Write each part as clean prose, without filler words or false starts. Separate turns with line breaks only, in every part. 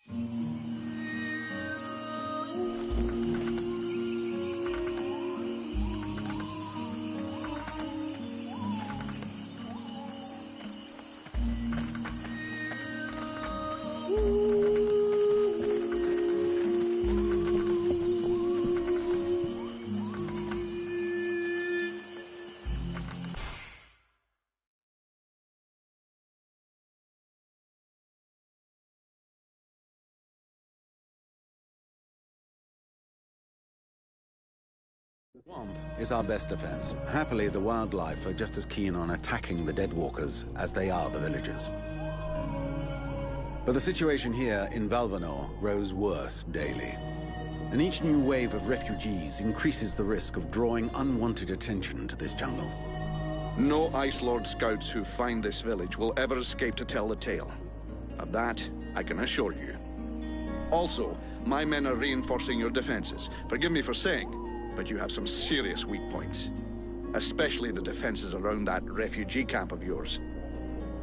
The swamp is our best defense. Happily, the wildlife are just as keen on attacking the dead walkers as they are the villagers. But the situation here in Valvanor grows worse daily. And each new wave of refugees increases the risk of drawing unwanted attention to this jungle.
No Ice Lord scouts who find this village will ever escape to tell the tale. Of that, I can assure you. Also, my men are reinforcing your defenses. Forgive me for saying, but you have some serious weak points. Especially the defenses around that refugee camp of yours.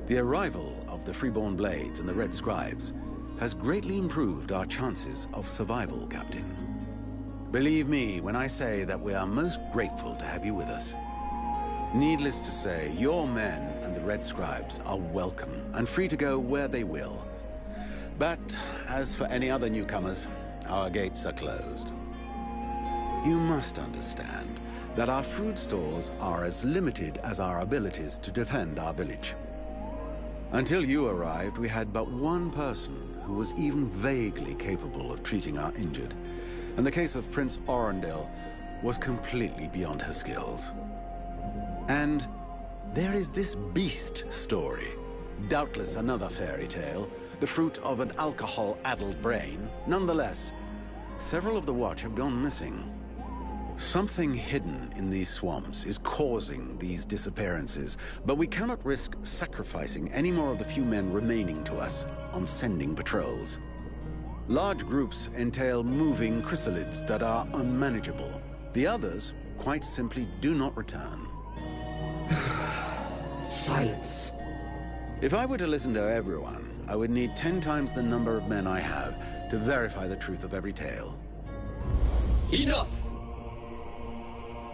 The arrival of the Freeborn Blades and the Red Scribes has greatly improved our chances of survival, Captain. Believe me when I say that we are most grateful to have you with us. Needless to say, your men and the Red Scribes are welcome and free to go where they will. But as for any other newcomers, our gates are closed. You must understand that our food stores are as limited as our abilities to defend our village. Until you arrived, we had but one person who was even vaguely capable of treating our injured, and the case of Prince Orendil was completely beyond her skills. And there is this beast story, doubtless another fairy tale, the fruit of an alcohol-addled brain. Nonetheless, several of the Watch have gone missing. Something hidden in these swamps is causing these disappearances, but we cannot risk sacrificing any more of the few men remaining to us on sending patrols. Large groups entail moving chrysalids that are unmanageable. The others, quite simply, do not return.
Silence.
If I were to listen to everyone, I would need 10 times the number of men I have to verify the truth of every tale.
Enough!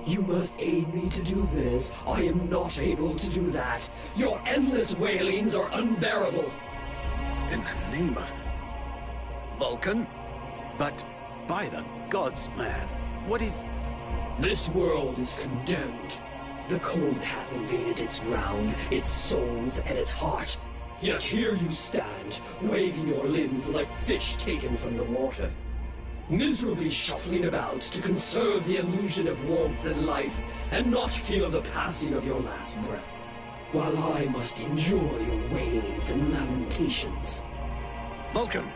You must aid me to do this. I am not able to do that. Your endless wailings are unbearable.
In the name of Vulcan?
But by the gods, man, what is...
This world is condemned. The cold hath invaded its ground, its souls, and its heart. Yet here you stand, waving your limbs like fish taken from the water. Miserably shuffling about to conserve the illusion of warmth and life, and not feel the passing of your last breath, while I must endure your wailings and lamentations.
Vulcan,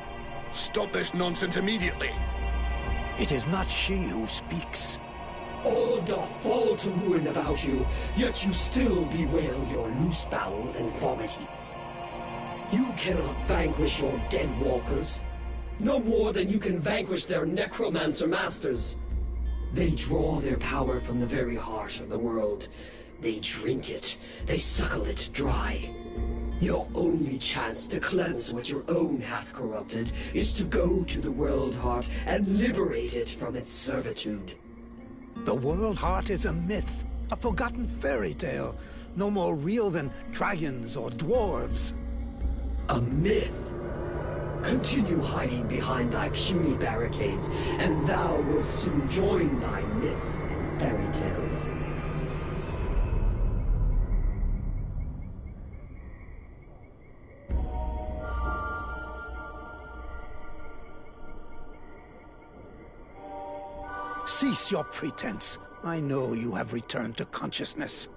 stop this nonsense immediately.
It is not she who speaks.
All doth fall to ruin about you, yet you still bewail your loose bowels and vomitings. You cannot vanquish your dead walkers, no more than you can vanquish their necromancer masters. They draw their power from the very heart of the world. They drink it, they suckle it dry. Your only chance to cleanse what your own hath corrupted is to go to the world heart and liberate it from its servitude.
The world heart is a myth, a forgotten fairy tale, no more real than dragons or dwarves.
A myth? Continue hiding behind thy puny barricades, and thou wilt soon join thy myths and fairy tales.
Cease your pretense. I know you have returned to consciousness.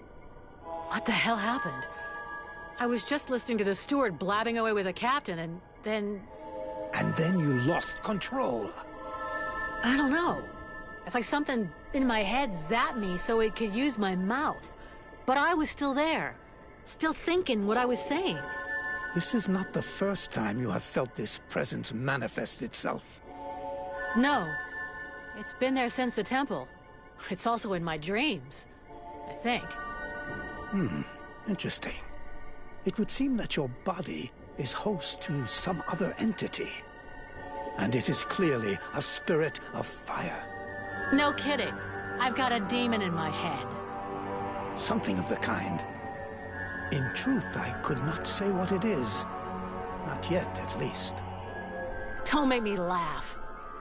What the hell happened? I was just listening to the steward blabbing away with the captain, and then...
And then you lost control.
I don't know. It's like something in my head zapped me so it could use my mouth. But I was still there, still thinking what I was saying.
This is not the first time you have felt this presence manifest itself.
No. It's been there since the temple. It's also in my dreams, I think.
Interesting. It would seem that your body is host to some other entity. And it is clearly a spirit of fire.
No kidding. I've got a demon in my head.
Something of the kind. In truth, I could not say what it is. Not yet, at least.
Don't make me laugh.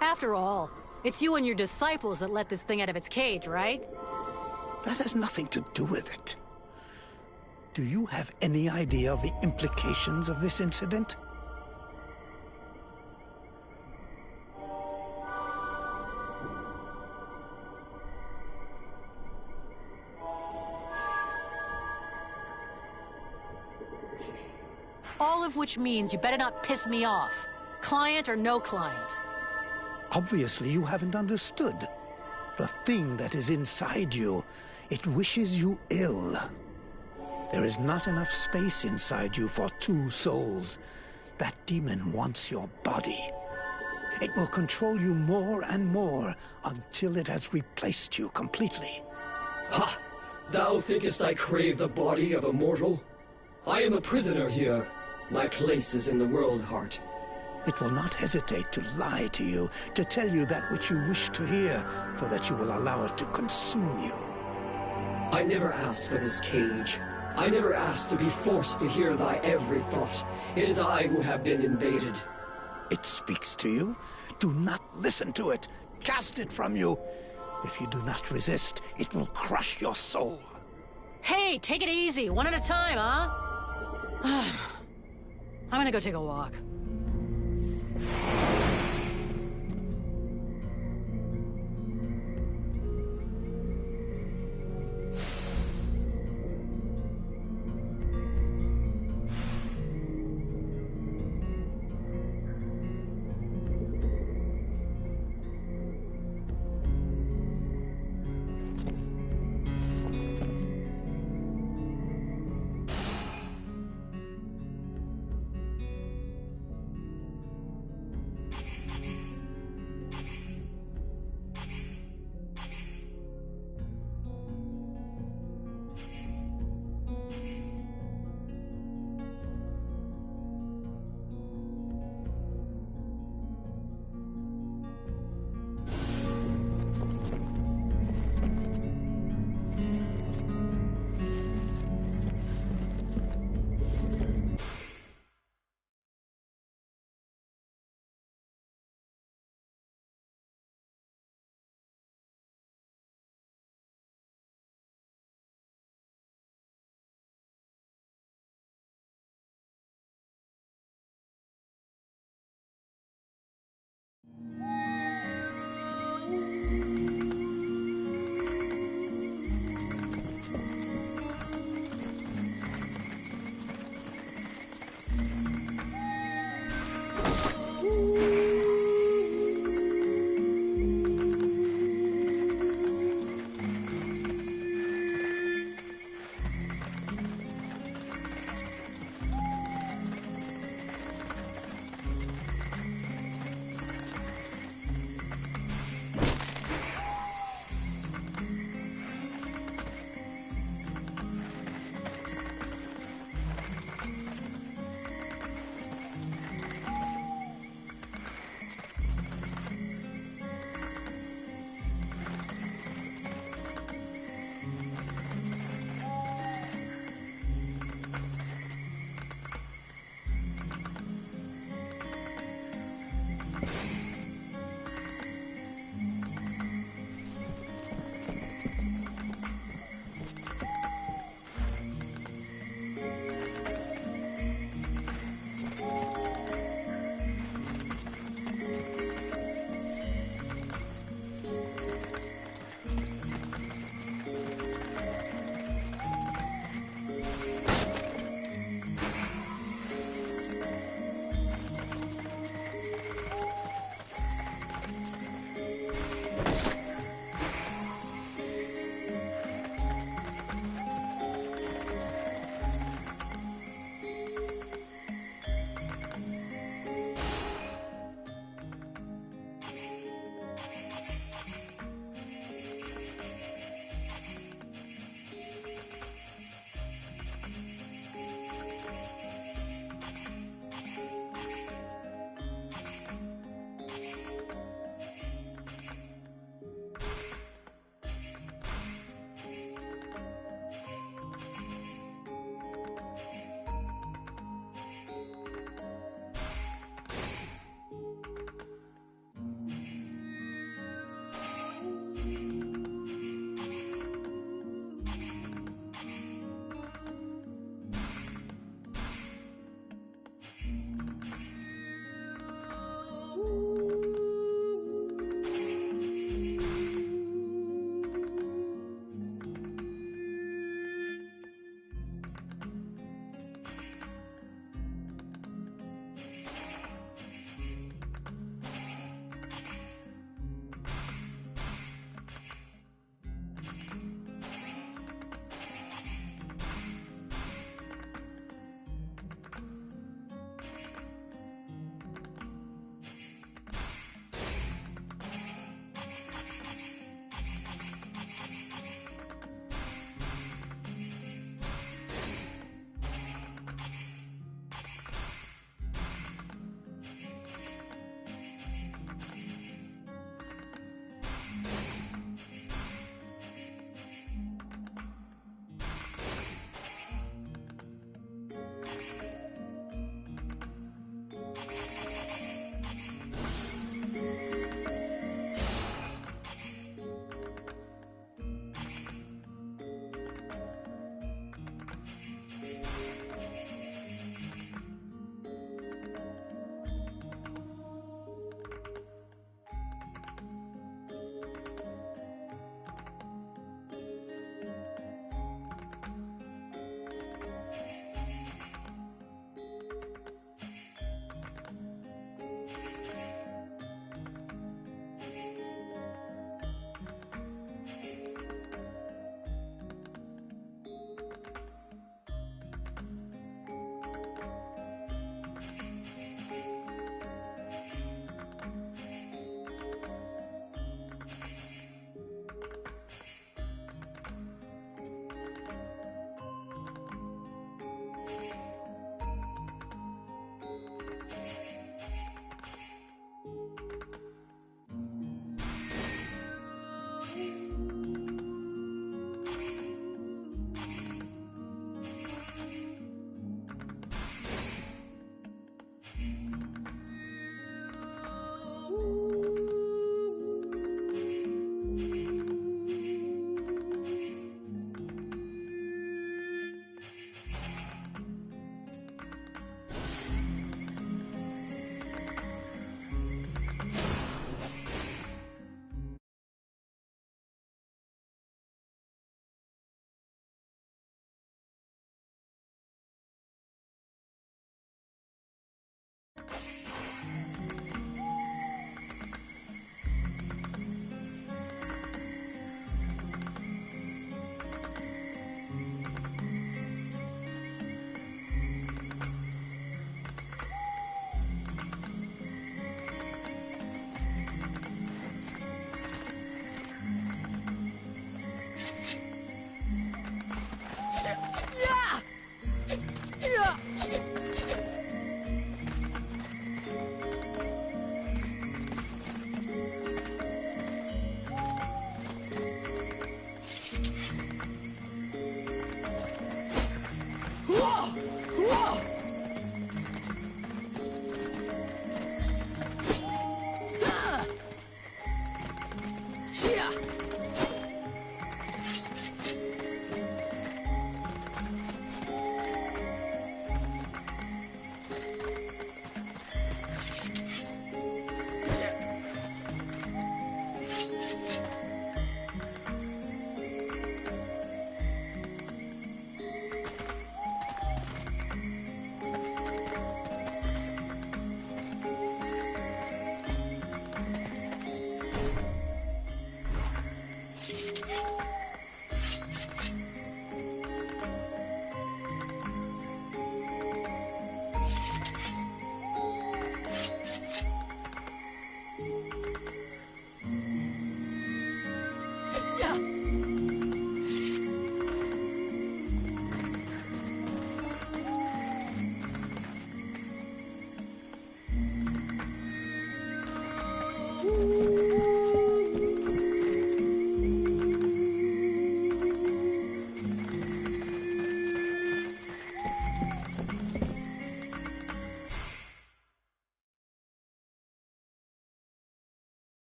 After all, it's you and your disciples that let this thing out of its cage, right?
That has nothing to do with it. Do you have any idea of the implications of this incident?
All of which means you better not piss me off. Client or no client.
Obviously, you haven't understood. The thing that is inside you, it wishes you ill. There is not enough space inside you for two souls. That demon wants your body. It will control you more and more until it has replaced you completely.
Ha! Thou thinkest I crave the body of a mortal? I am a prisoner here. My place is in the world heart.
It will not hesitate to lie to you, to tell you that which you wish to hear, so that you will allow it to consume you.
I never asked for this cage. I never asked to be forced to hear thy every thought. It is I who have been invaded.
It speaks to you. Do not listen to it. Cast it from you. If you do not resist, it will crush your soul.
Hey, take it easy. One at a time, huh? I'm gonna go take a walk.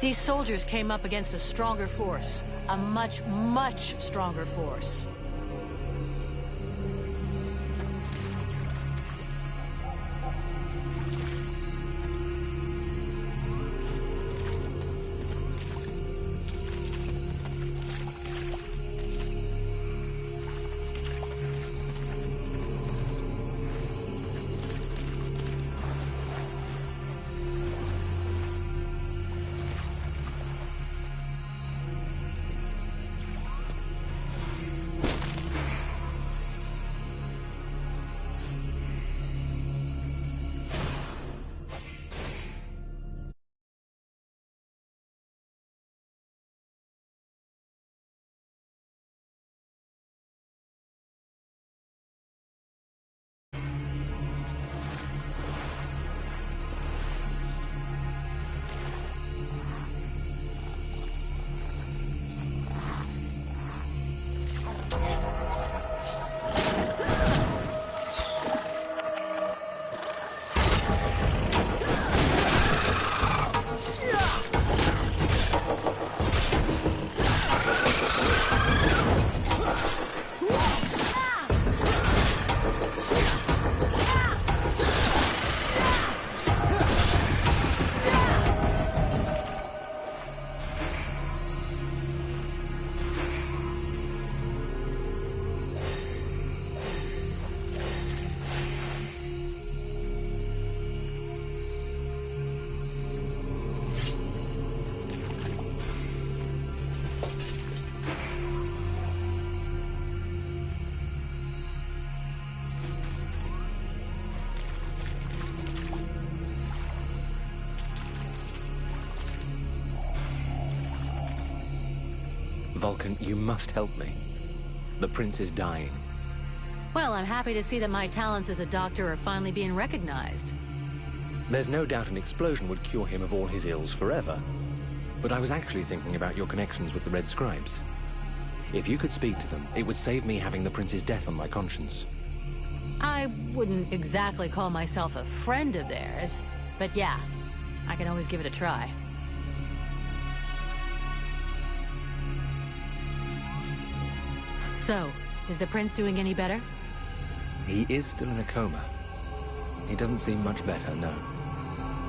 These soldiers came up against a stronger force. A much, much stronger force.
Vulcan, you must help me. The prince is dying.
Well, I'm happy to see that my talents as a doctor are finally being recognized.
There's no doubt an explosion would cure him of all his ills forever. But I was actually thinking about your connections with the Red Scribes. If you could speak to them, it would save me having the prince's death on my conscience.
I wouldn't exactly call myself a friend of theirs, but yeah, I can always give it a try. So, is the prince doing any better?
He is still in a coma. He doesn't seem much better, no.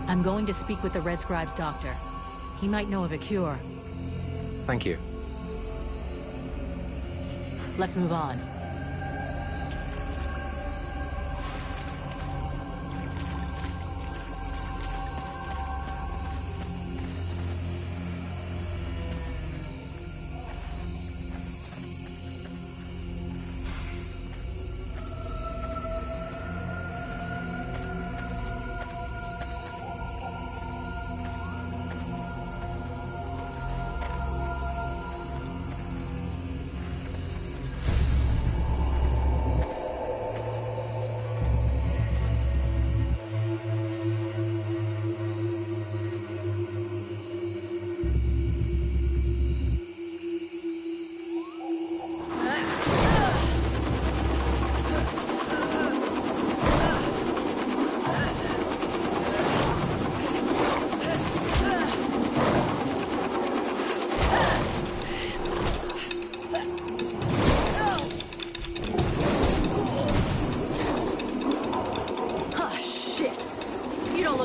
I'm going to speak with the Red Scribe's doctor. He might know of a cure.
Thank you.
Let's move on.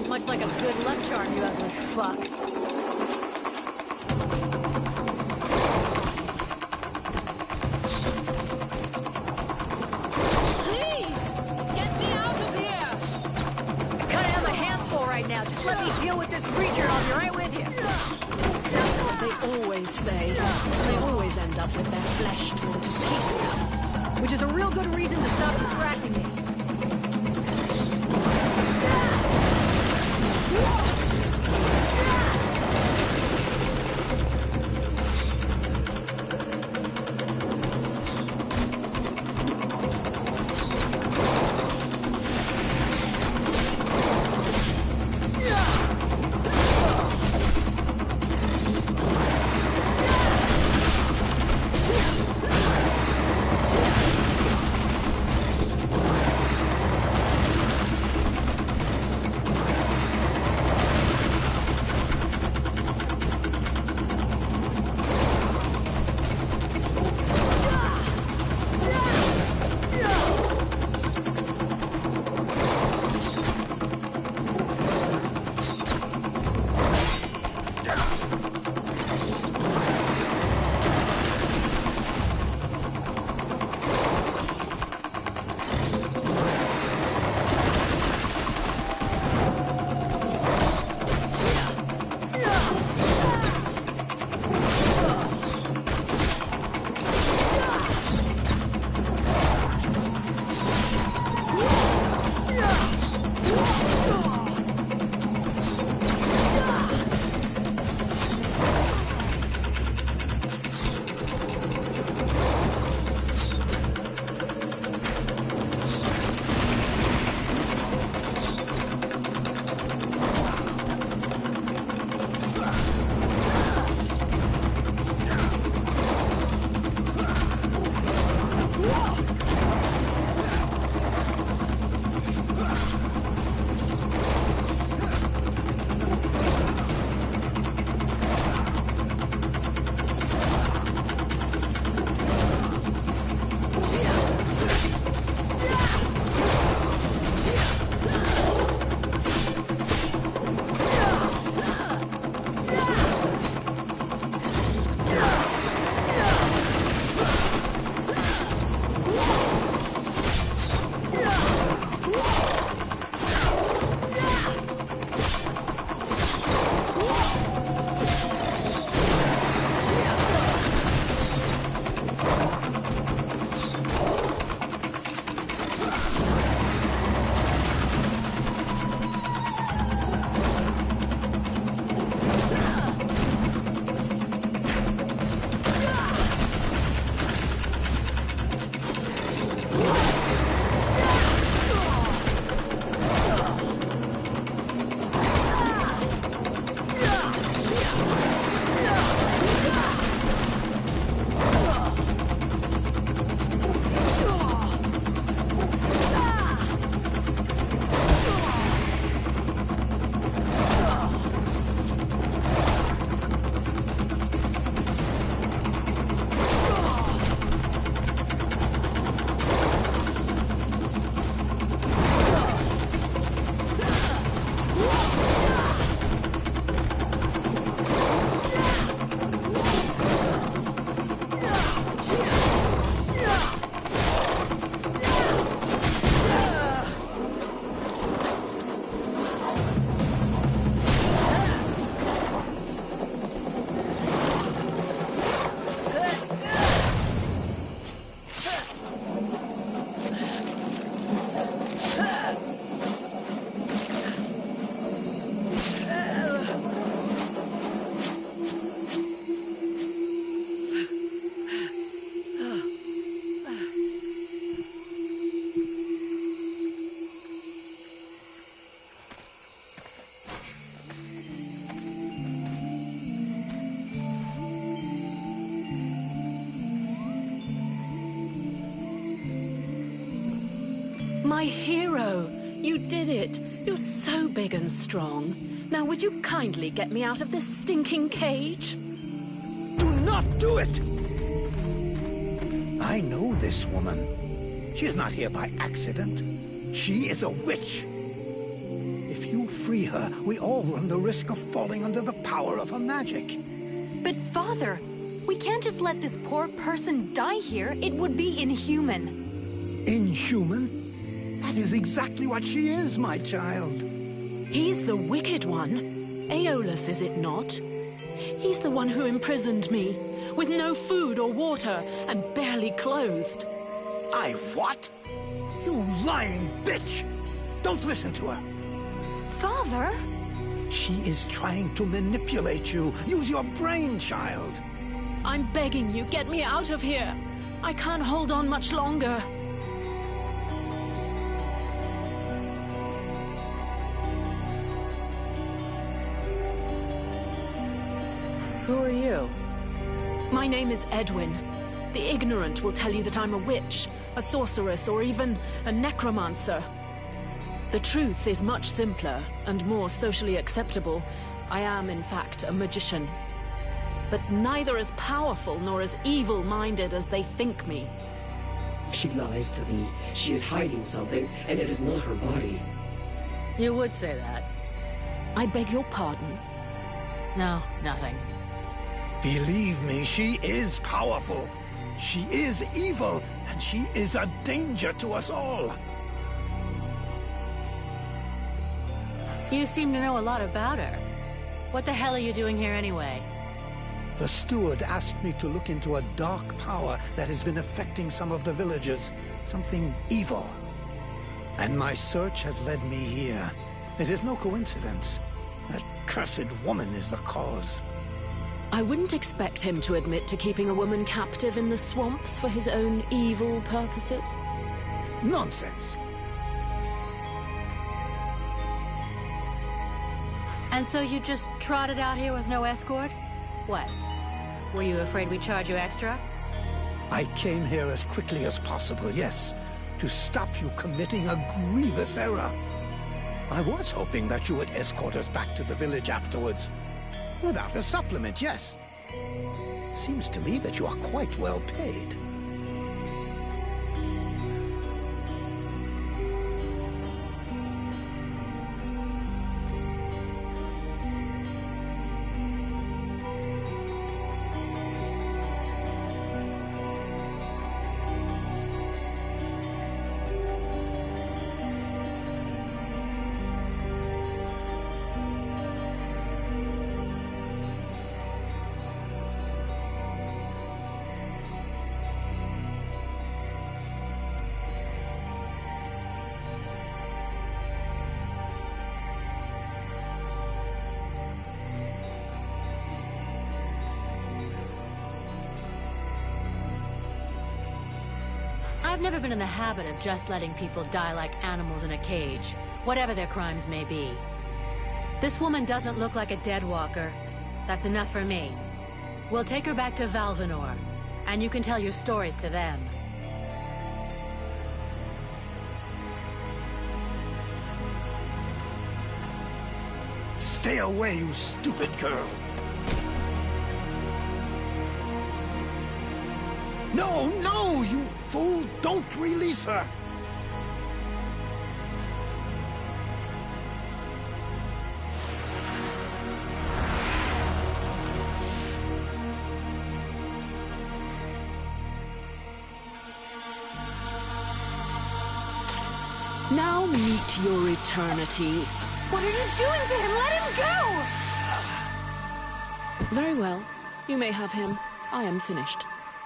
Much like a good luck charm, you ugly fuck.
Please! Get me out of here!
I kinda have my hands full right now. Just let me deal with this creature and I'll be right with you.
That's what they always say. They always end up with their flesh torn to pieces.
Which is a real good reason to stop distracting me.
My hero! You did it! You're so big and strong. Now would you kindly get me out of this stinking cage?
Do not do it! I know this woman. She is not here by accident. She is a witch. If you free her, we all run the risk of falling under the power of her magic.
But Father, we can't just let this poor person die here. It would be inhuman.
Inhuman? That is exactly what she is, my child.
He's the wicked one. Aeolus, is it not? He's the one who imprisoned me, with no food or water, and barely clothed.
I what? You lying bitch! Don't listen to her.
Father?
She is trying to manipulate you. Use your brain, child.
I'm begging you, get me out of here. I can't hold on much longer.
Who are you?
My name is Edwin. The ignorant will tell you that I'm a witch, a sorceress, or even a necromancer. The truth is much simpler and more socially acceptable. I am, in fact, a magician. But neither as powerful nor as evil-minded as they think me.
She lies to thee. She is hiding something, and it is not her body.
You would say that.
I beg your pardon.
No, nothing.
Believe me, she is powerful. She is evil, and she is a danger to us all.
You seem to know a lot about her. What the hell are you doing here anyway?
The steward asked me to look into a dark power that has been affecting some of the villagers. Something evil. And my search has led me here. It is no coincidence. That cursed woman is the cause.
I wouldn't expect him to admit to keeping a woman captive in the swamps for his own evil purposes.
Nonsense.
And so you just trotted out here with no escort? What? Were you afraid we'd charge you extra?
I came here as quickly as possible, yes, to stop you committing a grievous error. I was hoping that you would escort us back to the village afterwards. Without a supplement, yes. Seems to me that you are quite well paid.
I've never been in the habit of just letting people die like animals in a cage, whatever their crimes may be. This woman doesn't look like a dead walker. That's enough for me. We'll take her back to Valvanor, and you can tell your stories to them.
Stay away, you stupid girl! No, no, you fool! Don't release her!
Now meet your eternity.
What are you doing to him? Let him go!
Very well. You may have him. I am finished.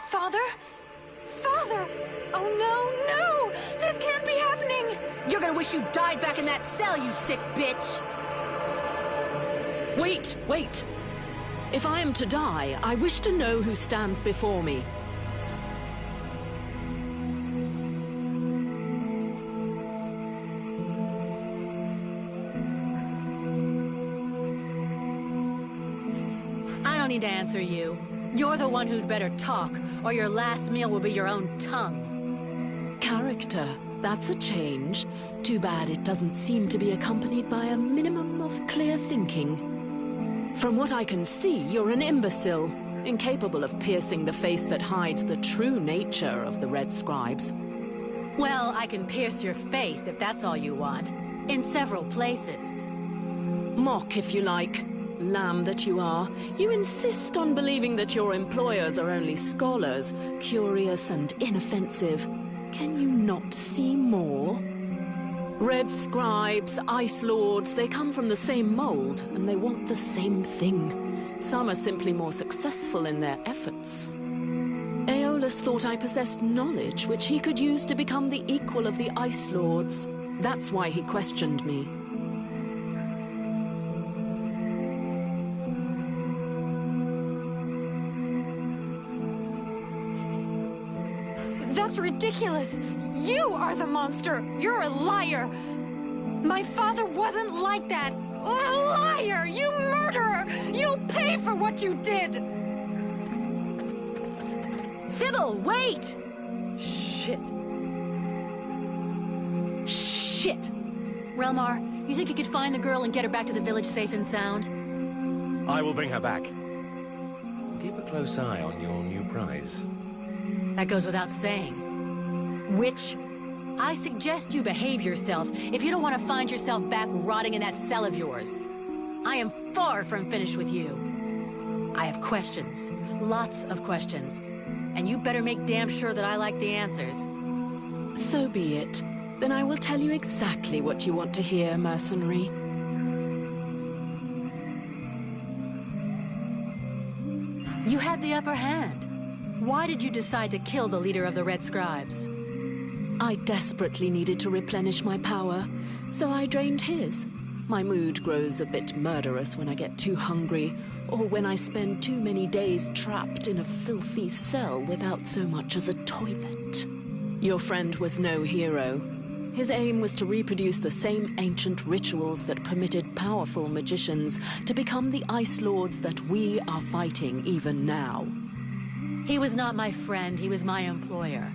Father? Father! Oh no, no! This can't be happening!
You're gonna wish you died back in that cell, you sick bitch!
Wait, wait! If I am to die, I wish to know who stands before me.
I don't need to answer you. You're the one who'd better talk, or your last meal will be your own tongue.
Character. That's a change. Too bad it doesn't seem to be accompanied by a minimum of clear thinking. From what I can see, you're an imbecile, incapable of piercing the face that hides the true nature of the Red Scribes.
Well, I can pierce your face if that's all you want. In several places.
Mock, if you like. Lamb that you are. You insist on believing that your employers are only scholars, curious and inoffensive. Can you not see more? Red Scribes, Ice Lords, they come from the same mold, and they want the same thing. Some are simply more successful in their efforts. Aeolus thought I possessed knowledge which he could use to become the equal of the Ice Lords. That's why he questioned me.
That's ridiculous! You are the monster! You're a liar! My father wasn't like that! A liar! You murderer! You'll pay for what you did!
Sybil, wait! Shit. Shit! Relmar, you think you could find the girl and get her back to the village safe and sound?
I will bring her back. Keep a close eye on your new prize.
That goes without saying. Witch, I suggest you behave yourself if you don't want to find yourself back rotting in that cell of yours. I am far from finished with you. I have questions. Lots of questions. And you better make damn sure that I like the answers.
So be it. Then I will tell you exactly what you want to hear, mercenary.
You had the upper hand. Why did you decide to kill the leader of the Red Scribes?
I desperately needed to replenish my power, so I drained his. My mood grows a bit murderous when I get too hungry, or when I spend too many days trapped in a filthy cell without so much as a toilet. Your friend was no hero. His aim was to reproduce the same ancient rituals that permitted powerful magicians to become the Ice Lords that we are fighting even now.
He was not my friend, he was my employer.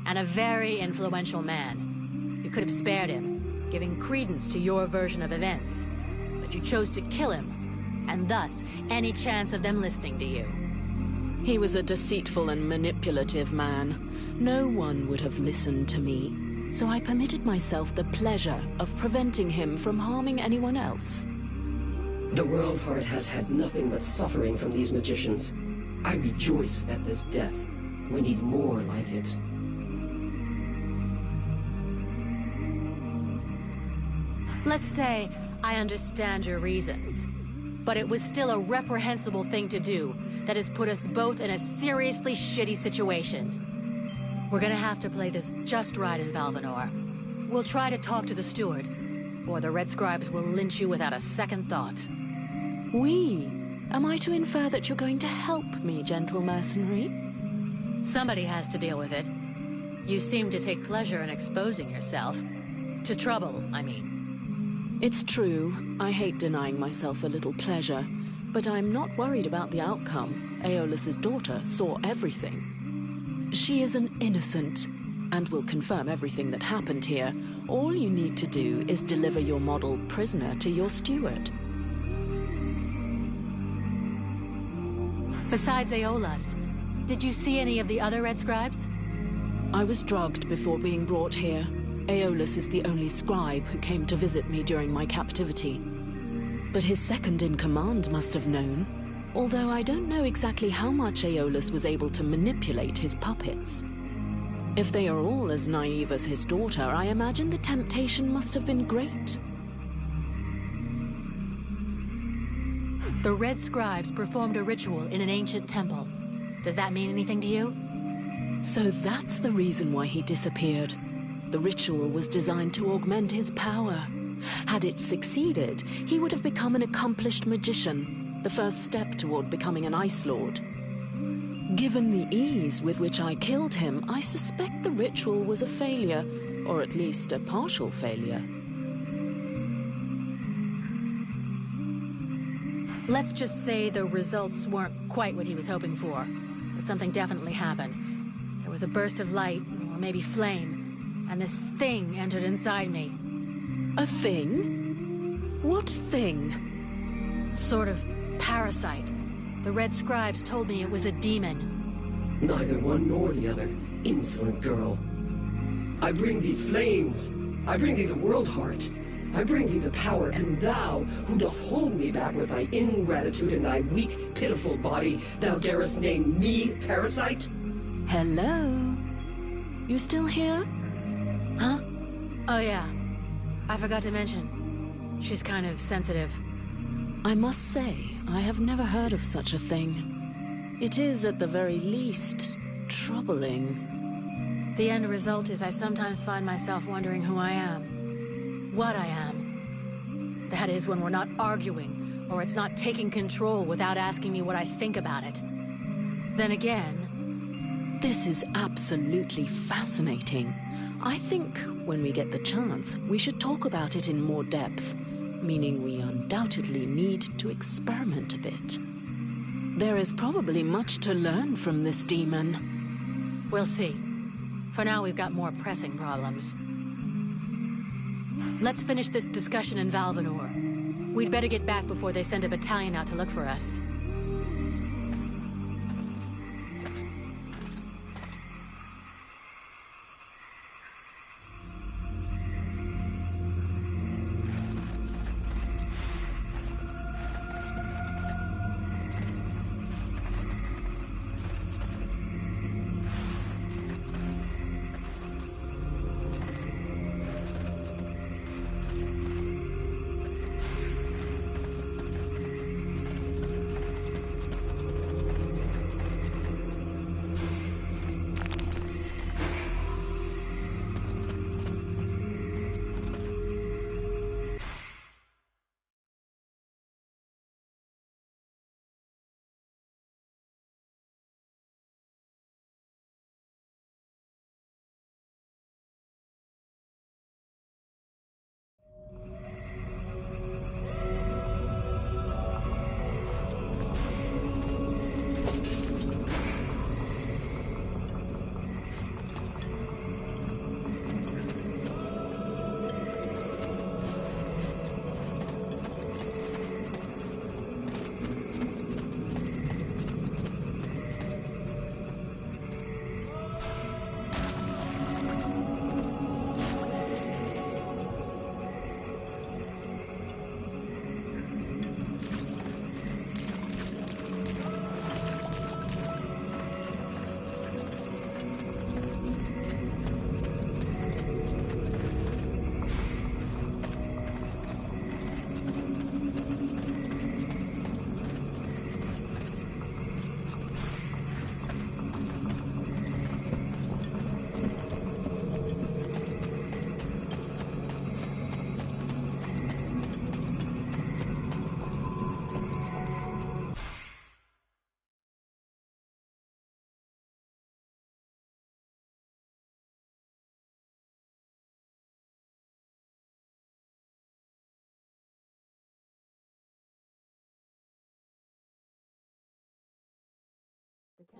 And a very influential man. You could have spared him, giving credence to your version of events. But you chose to kill him, and thus any chance of them listening to you.
He was a deceitful and manipulative man. No one would have listened to me, so I permitted myself the pleasure of preventing him from harming anyone else.
The World Heart has had nothing but suffering from these magicians. I rejoice at this death. We need more like it.
Let's say I understand your reasons, but it was still a reprehensible thing to do that has put us both in a seriously shitty situation. We're gonna have to play this just right in Valvanor. We'll try to talk to the steward, or the Red Scribes will lynch you without a second thought.
We? Am I to infer that you're going to help me, gentle mercenary?
Somebody has to deal with it. You seem to take pleasure in exposing yourself. To trouble, I mean.
It's true. I hate denying myself a little pleasure. But I'm not worried about the outcome. Aeolus's daughter saw everything. She is an innocent, and will confirm everything that happened here. All you need to do is deliver your model prisoner to your steward.
Besides Aeolus, did you see any of the other Red Scribes?
I was drugged before being brought here. Aeolus is the only scribe who came to visit me during my captivity. But his second-in-command must have known, although I don't know exactly how much Aeolus was able to manipulate his puppets. If they are all as naive as his daughter, I imagine the temptation must have been great.
The Red Scribes performed a ritual in an ancient temple. Does that mean anything to you?
So that's the reason why he disappeared. The ritual was designed to augment his power. Had it succeeded, he would have become an accomplished magician, the first step toward becoming an Ice Lord. Given the ease with which I killed him, I suspect the ritual was a failure, or at least a partial failure.
Let's just say the results weren't quite what he was hoping for, but something definitely happened. There was a burst of light, or maybe flame, and this thing entered inside me.
A thing? What thing?
Sort of parasite. The Red Scribes told me it was a demon.
Neither one nor the other, insolent girl. I bring thee flames. I bring thee the world heart. I bring thee the power, and thou, who doth hold me back with thy ingratitude and thy weak, pitiful body, thou darest name me parasite?
Hello? You still here?
Huh? Oh yeah. I forgot to mention. She's kind of sensitive.
I must say, I have never heard of such a thing. It is, at the very least, troubling.
The end result is I sometimes find myself wondering who I am. What I am. That is, when we're not arguing, or it's not taking control without asking me what I think about it. Then again...
This is absolutely fascinating. I think, when we get the chance, we should talk about it in more depth. Meaning we undoubtedly need to experiment a bit. There is probably much to learn from this demon.
We'll see. For now, we've got more pressing problems. Let's finish this discussion in Valvanor. We'd better get back before they send a battalion out to look for us.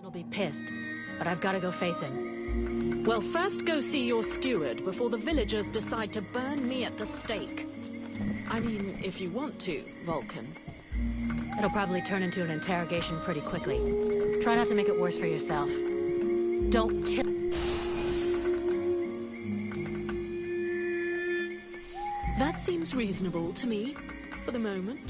He'll be pissed, but I've got to go face him.
Well, first go see your steward before the villagers decide to burn me at the stake. I mean, if you want to, Vulcan.
It'll probably turn into an interrogation pretty quickly. Try not to make it worse for yourself. Don't kill...
That seems reasonable to me, for the moment.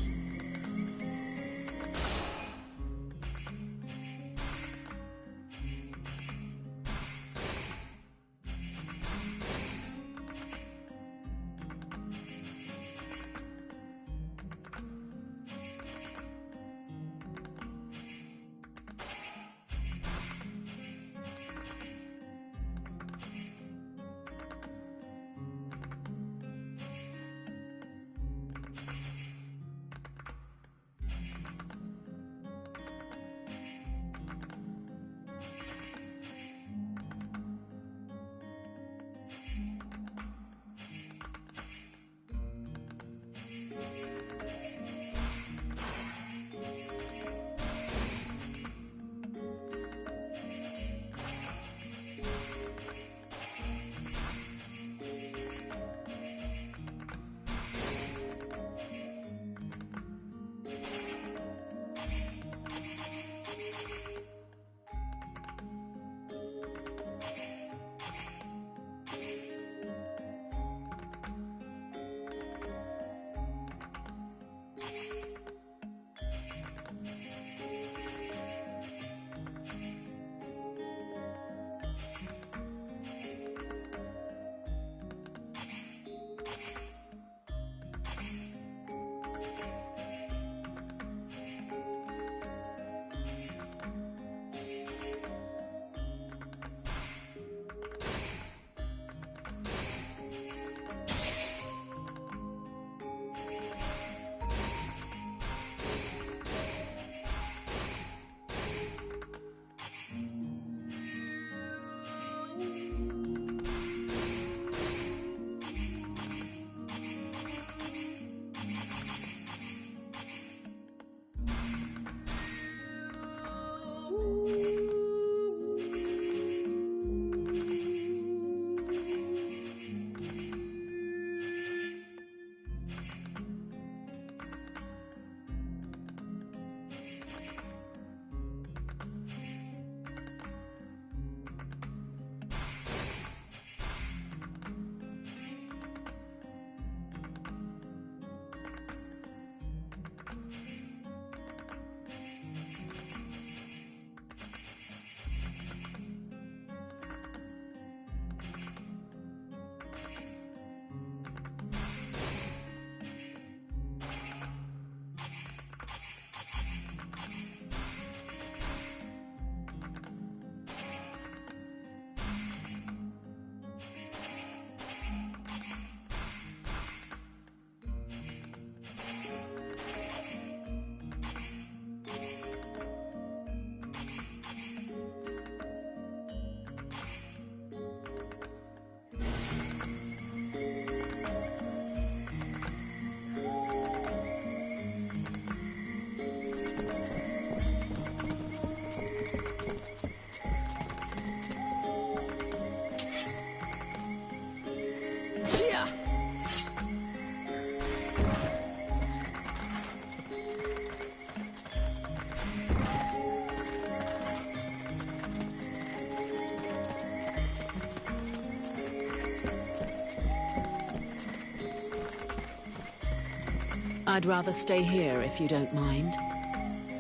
I'd rather stay here if you don't mind.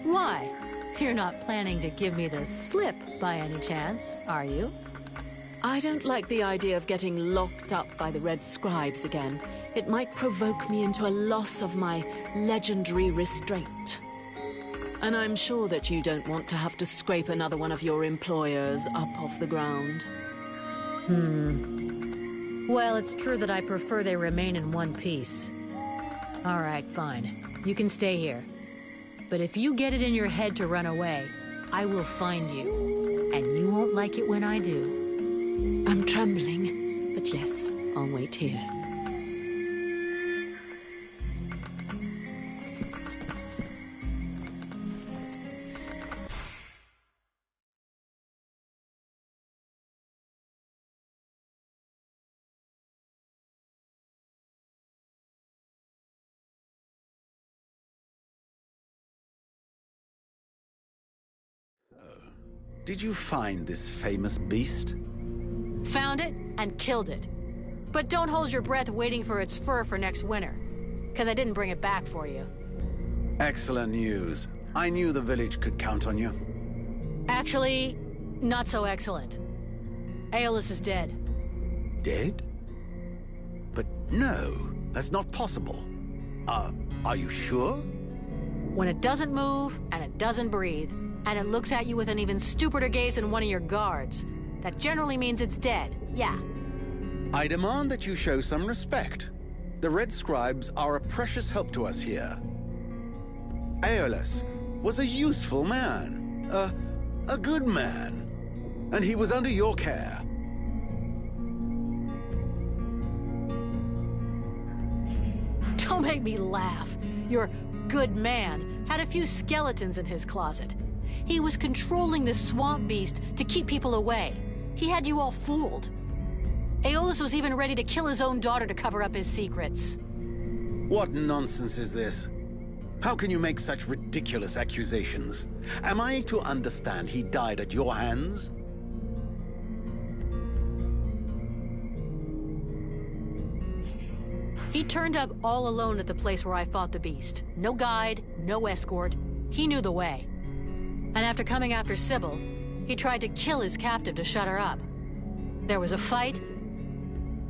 Why? You're not planning to give me the slip by any chance, are you?
I don't like the idea of getting locked up by the Red Scribes again. It might provoke me into a loss of my legendary restraint. And I'm sure that you don't want to have to scrape another one of your employers up off the ground.
Well, it's true that I prefer they remain in one piece. All right, fine. You can stay here. But if you get it in your head to run away, I will find you. And you won't like it when I do.
I'm trembling, but yes, I'll wait here.
Did you find this famous beast?
Found it and killed it. But don't hold your breath waiting for its fur for next winter. Because I didn't bring it back for you.
Excellent news. I knew the village could count on you.
Actually, not so excellent. Aeolus is dead.
Dead? But no, that's not possible. Are you sure?
When it doesn't move, and it doesn't breathe, and it looks at you with an even stupider gaze than one of your guards, that generally means it's dead, yeah.
I demand that you show some respect. The Red Scribes are a precious help to us here. Aeolus was a useful man, a good man, and he was under your care.
Don't make me laugh. Your good man had a few skeletons in his closet. He was controlling this swamp beast to keep people away. He had you all fooled. Aeolus was even ready to kill his own daughter to cover up his secrets.
What nonsense is this? How can you make such ridiculous accusations? Am I to understand he died at your hands?
He turned up all alone at the place where I fought the beast. No guide, no escort. He knew the way. And after coming after Sybil, he tried to kill his captive to shut her up. There was a fight,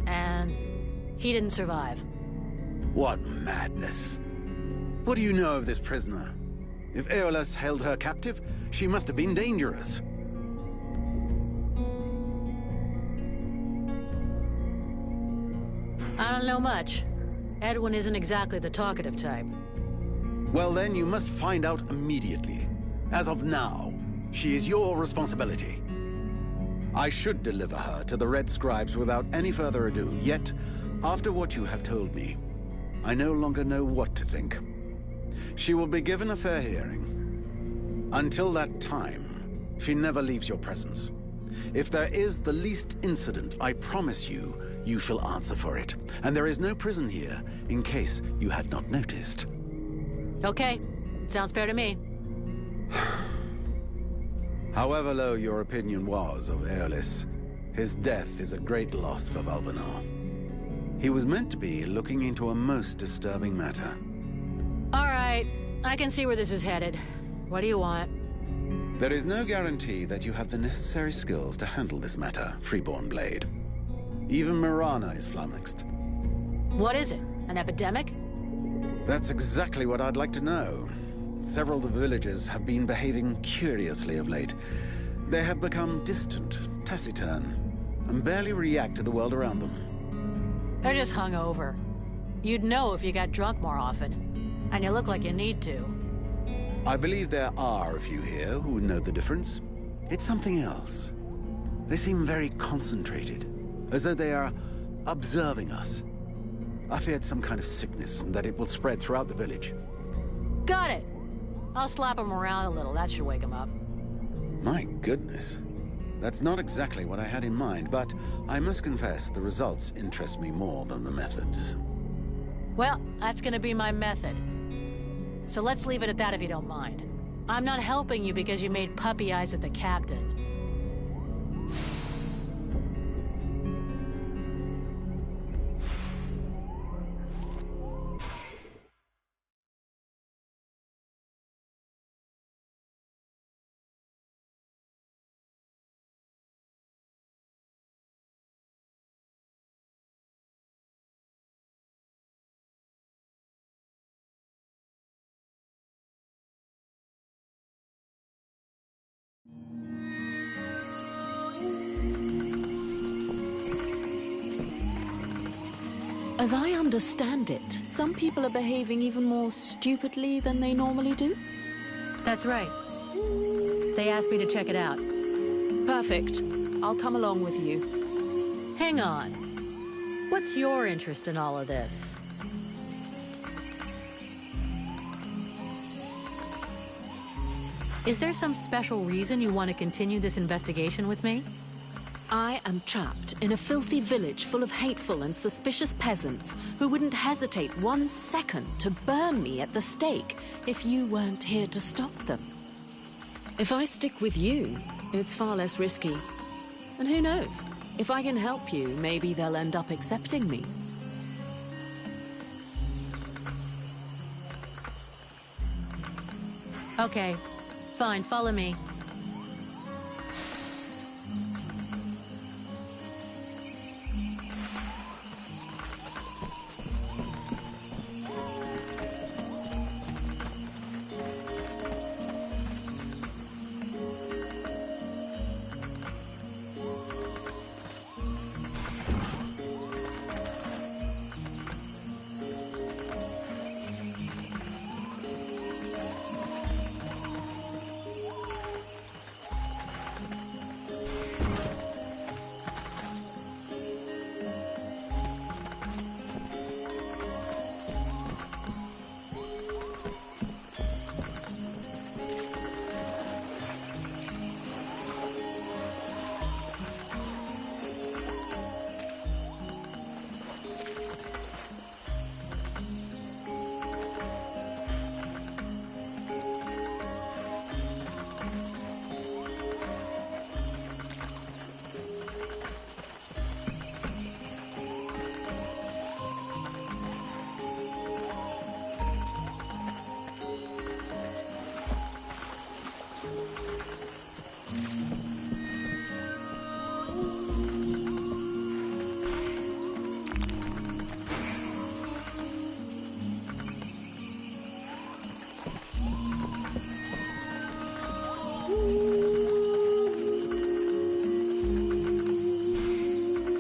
and he didn't survive.
What madness. What do you know of this prisoner? If Aeolus held her captive, she must have been dangerous.
I don't know much. Edwin isn't exactly the talkative type.
Well then, you must find out immediately. As of now, she is your responsibility. I should deliver her to the Red Scribes without any further ado, yet, after what you have told me, I no longer know what to think. She will be given a fair hearing. Until that time, she never leaves your presence. If there is the least incident, I promise you, you shall answer for it. And there is no prison here, in case you had not noticed.
Okay, sounds fair to me.
However low your opinion was of Aeolus, his death is a great loss for Valvenar. He was meant to be looking into a most disturbing matter.
All right, I can see where this is headed. What do you want?
There is no guarantee that you have the necessary skills to handle this matter, Freeborn Blade. Even Mirana is flummoxed.
What is it? An epidemic?
That's exactly what I'd like to know. Several of the villagers have been behaving curiously of late. They have become distant, taciturn, and barely react to the world around them.
They're just hungover. You'd know if you got drunk more often. And you look like you need to.
I believe there are a few here who would know the difference. It's something else. They seem very concentrated, as though they are observing us. I feared some kind of sickness and that it will spread throughout the village.
Got it. I'll slap them around a little. That should wake them up.
My goodness. That's not exactly what I had in mind, but I must confess the results interest me more than the methods.
Well, that's gonna be my method. So let's leave it at that if you don't mind. I'm not helping you because you made puppy eyes at the captain.
As I understand it, some people are behaving even more stupidly than they normally do?
That's right. They asked me to check it out.
Perfect. I'll come along with you.
Hang on. What's your interest in all of this? Is there some special reason you want to continue this investigation with me?
I am trapped in a filthy village full of hateful and suspicious peasants who wouldn't hesitate 1 second to burn me at the stake if you weren't here to stop them. If I stick with you, it's far less risky. And who knows? If I can help you, maybe they'll end up accepting me.
Okay. Fine, follow me.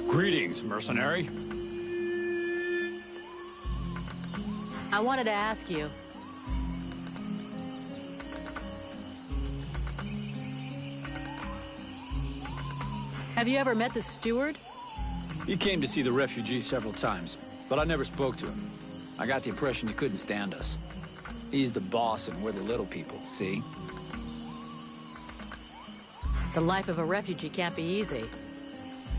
Greetings, mercenary.
I wanted to ask you. Have you ever met the steward?
He came to see the refugees several times, but I never spoke to him. I got the impression he couldn't stand us. He's the boss and we're the little people, see?
The life of a refugee can't be easy.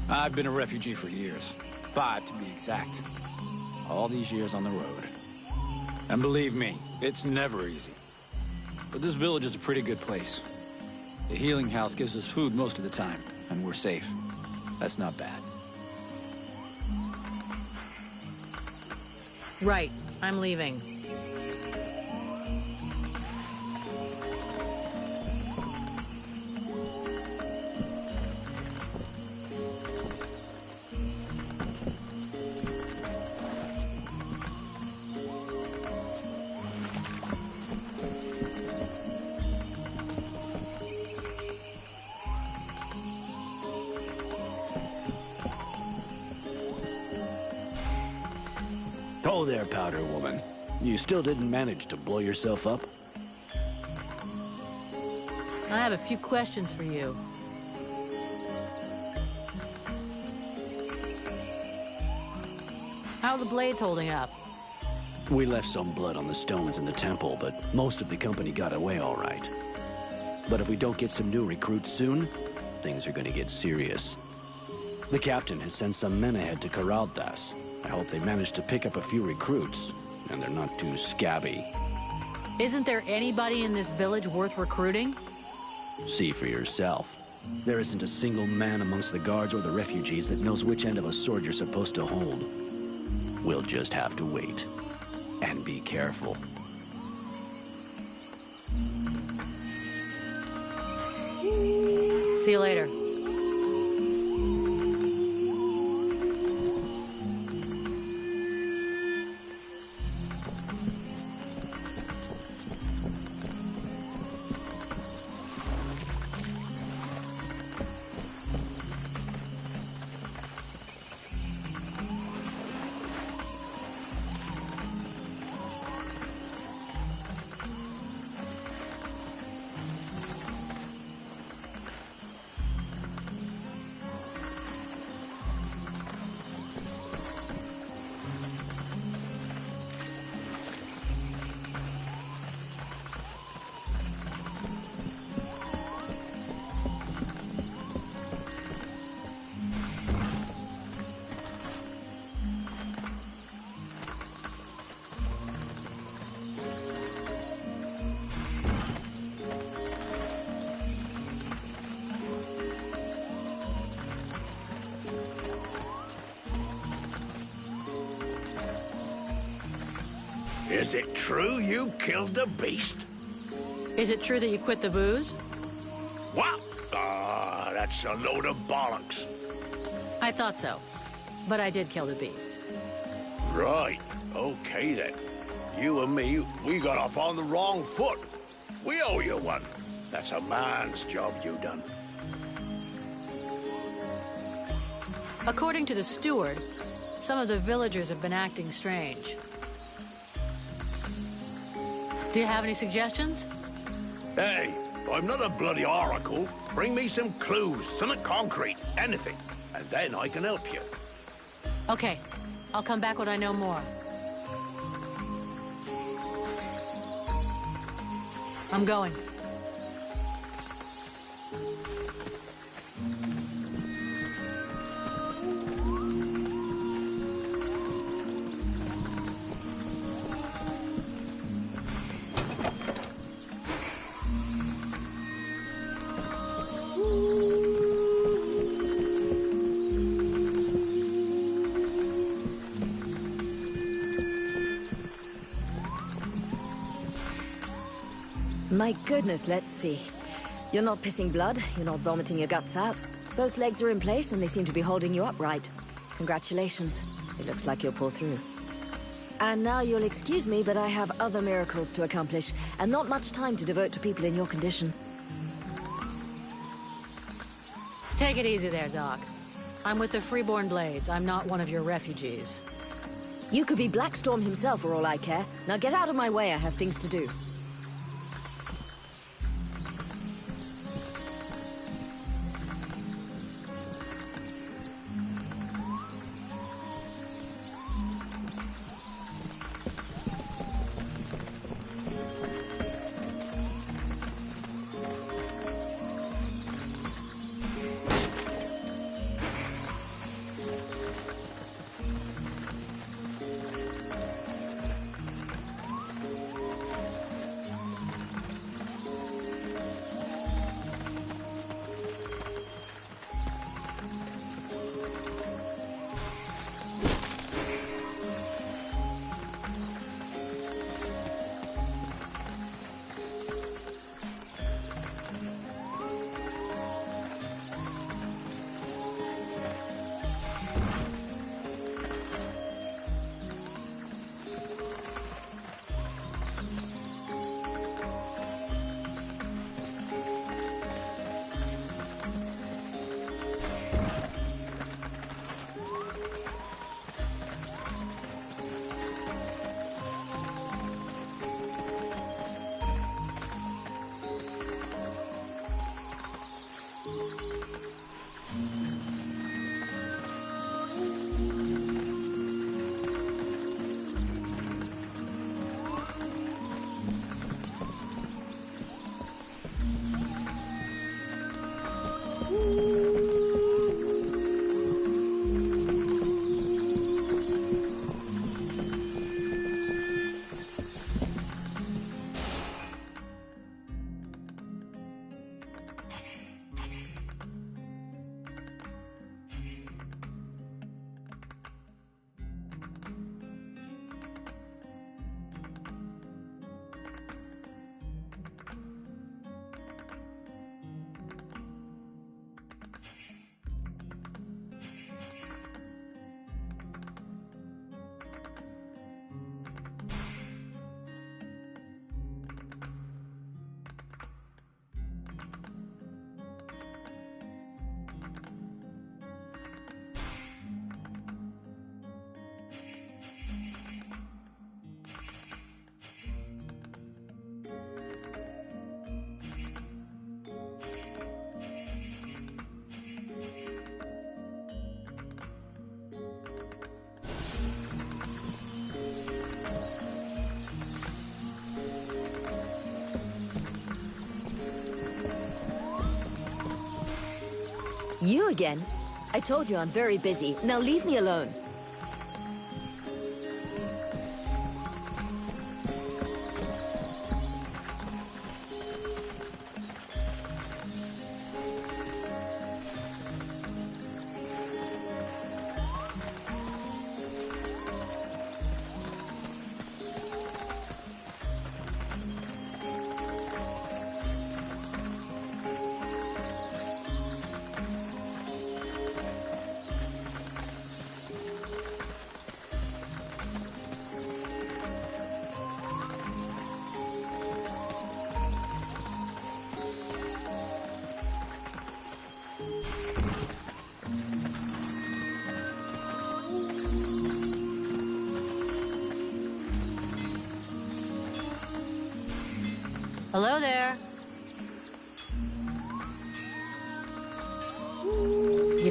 I've been a refugee for years. 5 to be exact. All these years on the road. And believe me, it's never easy. But this village is a pretty good place. The healing house gives us food most of the time, and we're safe. That's not bad.
Right. I'm leaving.
Oh there, Powder Woman. You still didn't manage to blow yourself up?
I have a few questions for you. How are the blades holding up?
We left some blood on the stones in the temple, but most of the company got away all right. But if we don't get some new recruits soon, things are gonna get serious. The captain has sent some men ahead to Karalthas. I hope they manage to pick up a few recruits, and they're not too scabby.
Isn't there anybody in this village worth recruiting?
See for yourself. There isn't a single man amongst the guards or the refugees that knows which end of a sword you're supposed to hold. We'll just have to wait. And be careful.
See you later.
Is it true you killed the beast?
Is it true that you quit the booze?
What? Ah, that's a load of bollocks.
I thought so. But I did kill the beast.
Right. Okay, then. You and me, we got off on the wrong foot. We owe you one. That's a man's job you done.
According to the steward, some of the villagers have been acting strange. Do you have any suggestions?
Hey, I'm not a bloody oracle. Bring me some clues, something concrete, anything, and then I can help you.
Okay, I'll come back when I know more. I'm going.
My goodness, let's see. You're not pissing blood, you're not vomiting your guts out. Both legs are in place and they seem to be holding you upright. Congratulations. It looks like you'll pull through. And now you'll excuse me, but I have other miracles to accomplish, and not much time to devote to people in your condition.
Take it easy there, Doc. I'm with the Freeborn Blades. I'm not one of your refugees.
You could be Blackstorm himself for all I care. Now get out of my way, I have things to do. You again? I told you I'm very busy. Now leave me alone.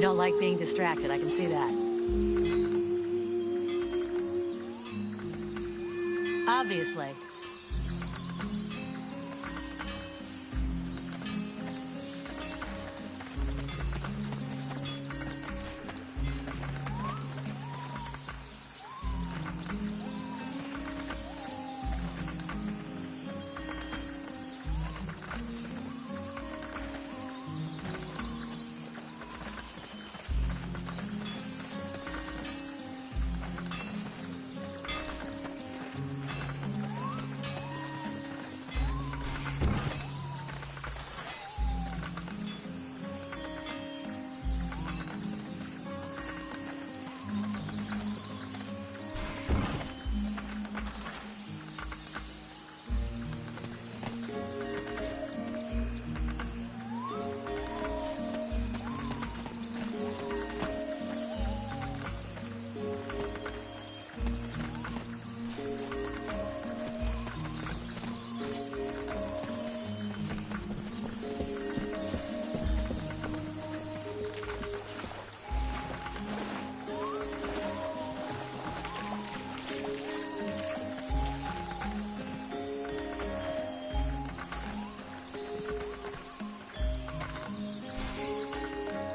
You don't like being distracted, I can see that. Obviously.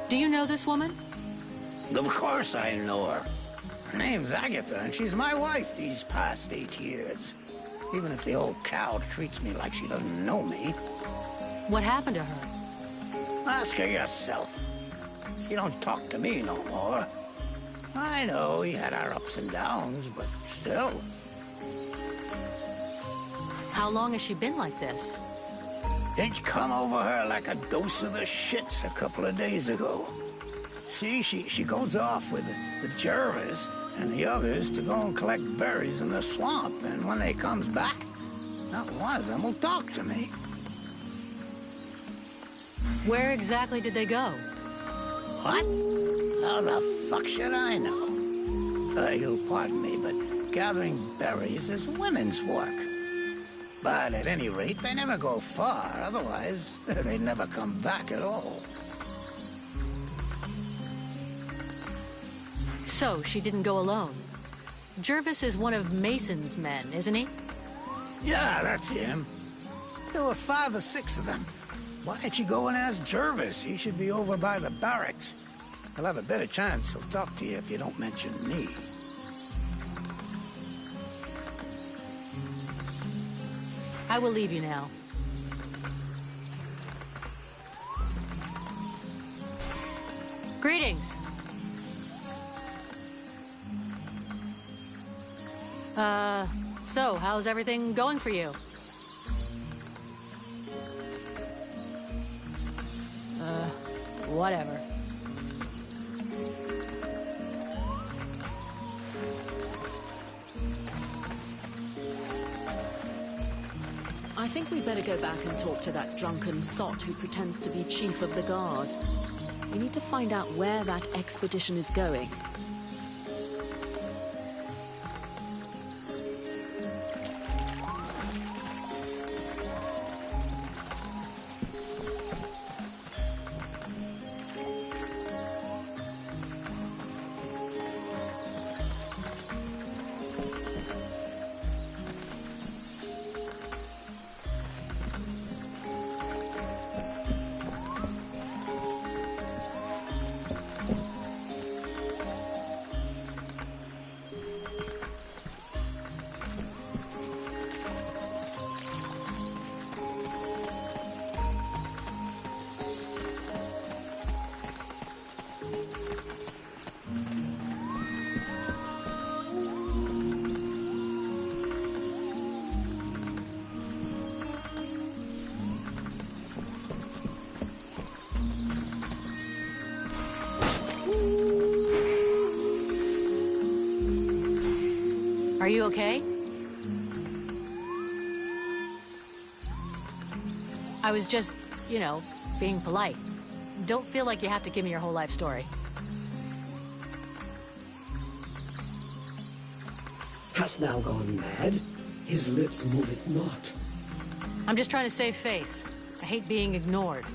Do you know this woman?
Of course I know her. Her name's Agatha, and she's my wife these past 8 years. Even if the old cow treats me like she doesn't know me.
What happened to her?
Ask her yourself. She don't talk to me no more. I know he had our ups and downs, but still.
How long has she been like this?
It come over her like a dose of the shits a couple of days ago. See, she goes off with Jervis and the others to go and collect berries in the swamp, and when they comes back, not one of them will talk to me.
Where exactly did they go?
What? How the fuck should I know? You'll pardon me, but gathering berries is women's work. But at any rate, they never go far, otherwise they'd never come back at all.
So, she didn't go alone. Jervis is one of Mason's men, isn't he?
Yeah, that's him. There were 5 or 6 of them. Why don't you go and ask Jervis? He should be over by the barracks. He'll have a better chance. He'll talk to you if you don't mention me.
I will leave you now. Greetings. So, how's everything going for you? Whatever.
I think we'd better go back and talk to that drunken sot who pretends to be chief of the guard. We need to find out where that expedition is going.
Are you okay? I was just, you know, being polite. Don't feel like you have to give me your whole life story.
Hast thou gone mad? His lips moveth not.
I'm just trying to save face. I hate being ignored.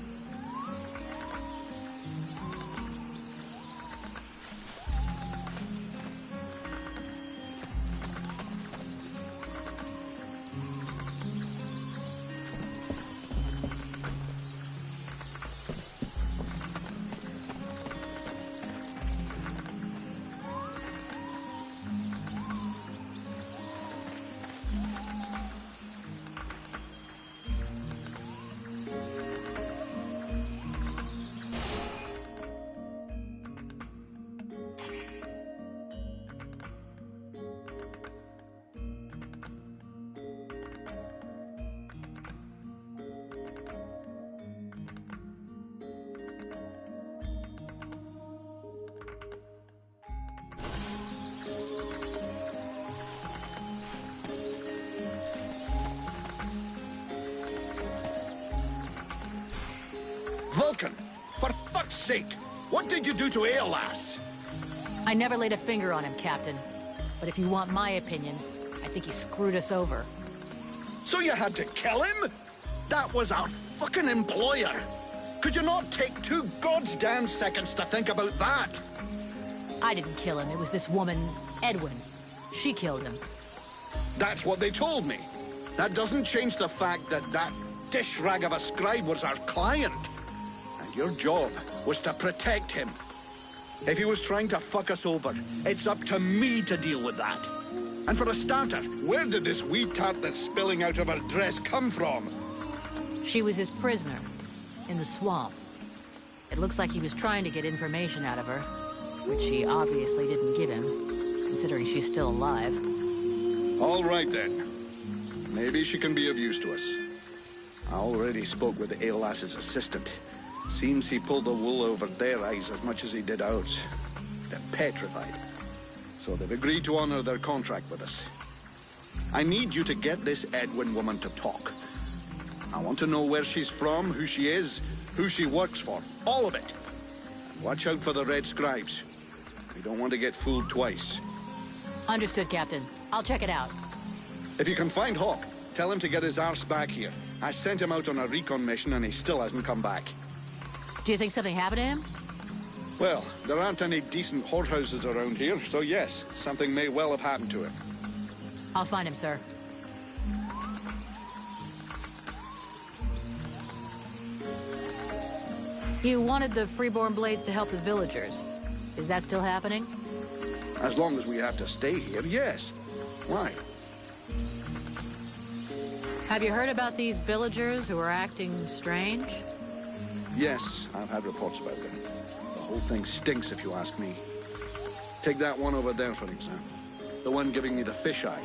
Vulcan, for fuck's sake, what did you do to Aeolas?
I never laid a finger on him, Captain. But if you want my opinion, I think he screwed us over.
So you had to kill him? That was our fucking employer. Could you not take 2 goddamn seconds to think about that?
I didn't kill him. It was this woman, Edwin. She killed him.
That's what they told me. That doesn't change the fact that that dish rag of a scribe was our client. And your job was to protect him. If he was trying to fuck us over, it's up to me to deal with that. And for a starter, where did this wee tart that's spilling out of her dress come from?
She was his prisoner, in the swamp. It looks like he was trying to get information out of her, which she obviously didn't give him, considering she's still alive.
All right, then. Maybe she can be of use to us. I already spoke with Aeolas's assistant. Seems he pulled the wool over their eyes as much as he did ours. They're petrified. So they've agreed to honor their contract with us. I need you to get this Edwin woman to talk. I want to know where she's from, who she is, who she works for. All of it. And watch out for the Red Scribes. We don't want to get fooled twice.
Understood, Captain. I'll check it out.
If you can find Hawk, tell him to get his arse back here. I sent him out on a recon mission and he still hasn't come back.
Do you think something happened to him?
Well, there aren't any decent whorehouses around here, so yes, something may well have happened to him.
I'll find him, sir. You wanted the Freeborn Blades to help the villagers. Is that still happening?
As long as we have to stay here, yes. Why?
Have you heard about these villagers who are acting strange?
Yes, I've had reports about them. The whole thing stinks if you ask me. Take that one over there, for example. The one giving me the fisheye.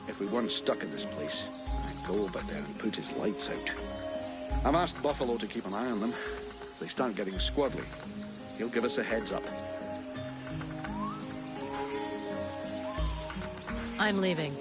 If we weren't stuck in this place, I'd go over there and put his lights out. I've asked Buffalo to keep an eye on them. If they start getting squirrely, he'll give us a heads up.
I'm leaving.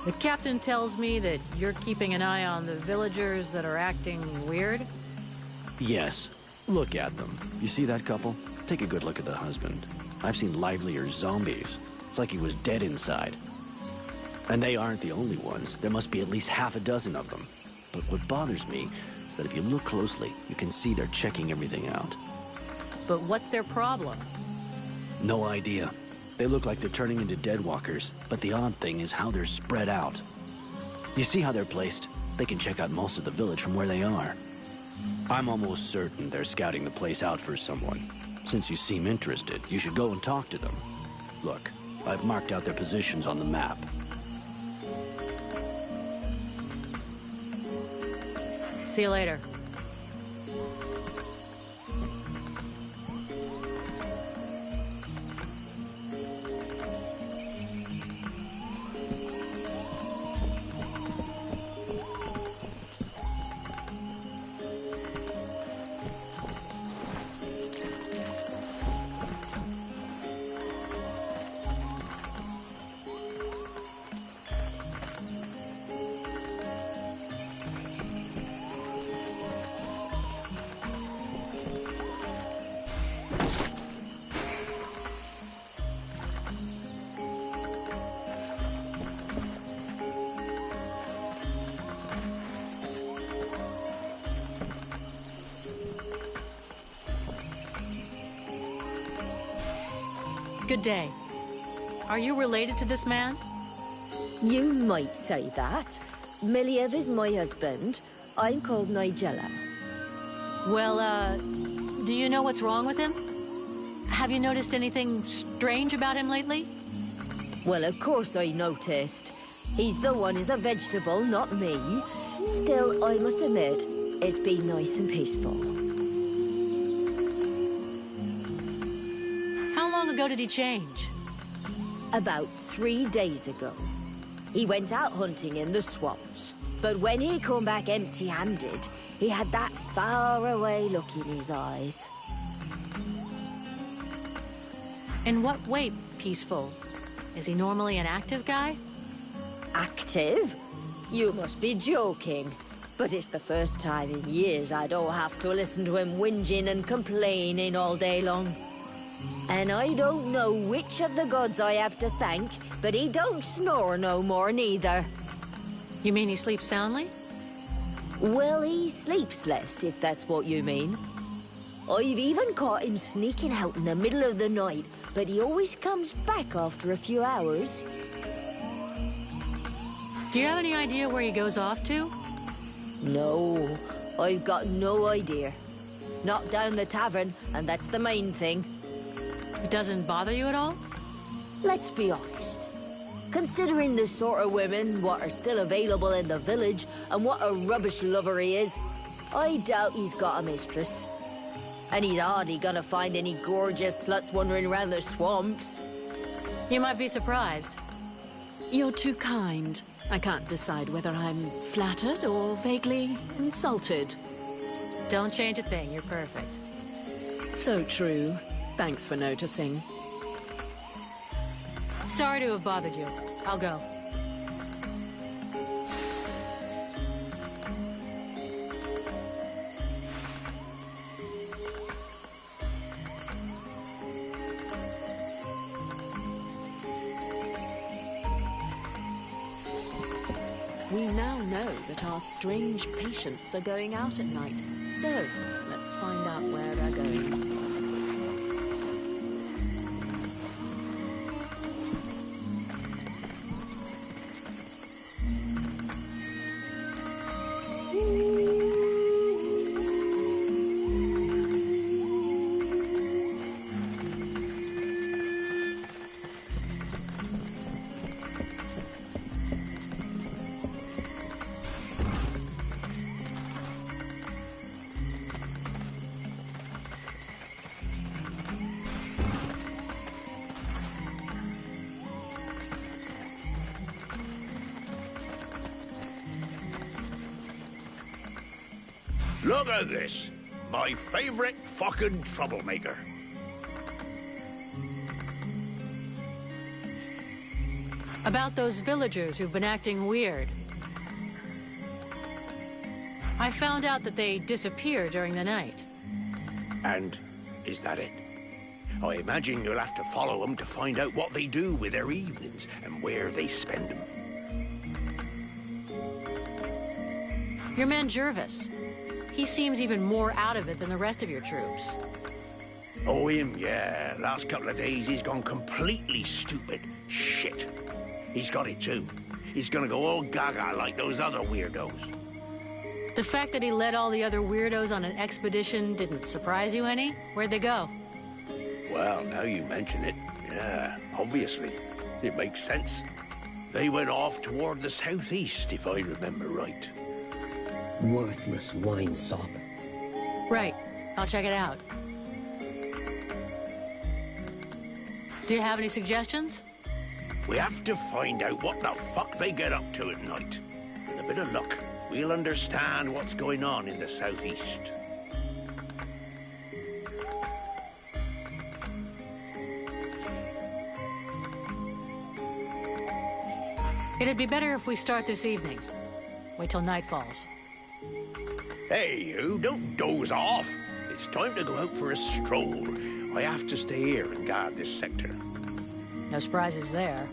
The captain tells me that you're keeping an eye on the villagers that are acting weird?
Yes. Look at them. You see that couple? Take a good look at the husband. I've seen livelier zombies. It's like he was dead inside. And they aren't the only ones. There must be at least half a dozen of them. But what bothers me is that if you look closely, you can see they're checking everything out.
But what's their problem?
No idea. They look like they're turning into deadwalkers, but the odd thing is how they're spread out. You see how they're placed? They can check out most of the village from where they are. I'm almost certain they're scouting the place out for someone. Since you seem interested, you should go and talk to them. Look, I've marked out their positions on the map.
See you later. Good day. Are you related to this man?
You might say that. Miliev is my husband. I'm called Nigella.
Well, do you know what's wrong with him? Have you noticed anything strange about him lately?
Well, of course I noticed. He's the one who's a vegetable, not me. Still, I must admit, it's been nice and peaceful.
How long ago did he change?
About 3 days ago. He went out hunting in the swamps. But when he come back empty-handed, he had that far-away look in his eyes.
In what way peaceful? Is he normally an active guy?
Active? You must be joking. But it's the first time in years I don't have to listen to him whinging and complaining all day long. And I don't know which of the gods I have to thank, but he don't snore no more neither.
You mean he sleeps soundly?
Well, he sleeps less, if that's what you mean. I've even caught him sneaking out in the middle of the night, but he always comes back after a few hours.
Do you have any idea where he goes off to?
No, I've got no idea. Not down the tavern, and that's the main thing.
It doesn't bother you at all?
Let's be honest. Considering the sort of women what are still available in the village, and what a rubbish lover he is, I doubt he's got a mistress. And he's hardly gonna find any gorgeous sluts wandering around the swamps.
You might be surprised.
You're too kind. I can't decide whether I'm flattered or vaguely insulted.
Don't change a thing, you're perfect.
So true. Thanks for noticing.
Sorry to have bothered you. I'll go.
We now know that our strange patients are going out at night. So, let's find out where they're going.
Look at this. My favorite fucking troublemaker.
About those villagers who've been acting weird. I found out that they disappear during the night.
And is that it? I imagine you'll have to follow them to find out what they do with their evenings and where they spend them.
Your man Jervis. He seems even more out of it than the rest of your troops.
Oh, him, yeah. Last couple of days he's gone completely stupid. Shit. He's got it too. He's gonna go all gaga like those other weirdos.
The fact that he led all the other weirdos on an expedition didn't surprise you any? Where'd they go?
Well, now you mention it, yeah, obviously. It makes sense. They went off toward the southeast, if I remember right.
Worthless wine sop.
Right. I'll check it out. Do you have any suggestions?
We have to find out what the fuck they get up to at night. With a bit of luck, we'll understand what's going on in the southeast.
It'd be better if we start this evening. Wait till night falls.
Hey, you, don't doze off. It's time to go out for a stroll. I have to stay here and guard this sector.
No surprises there.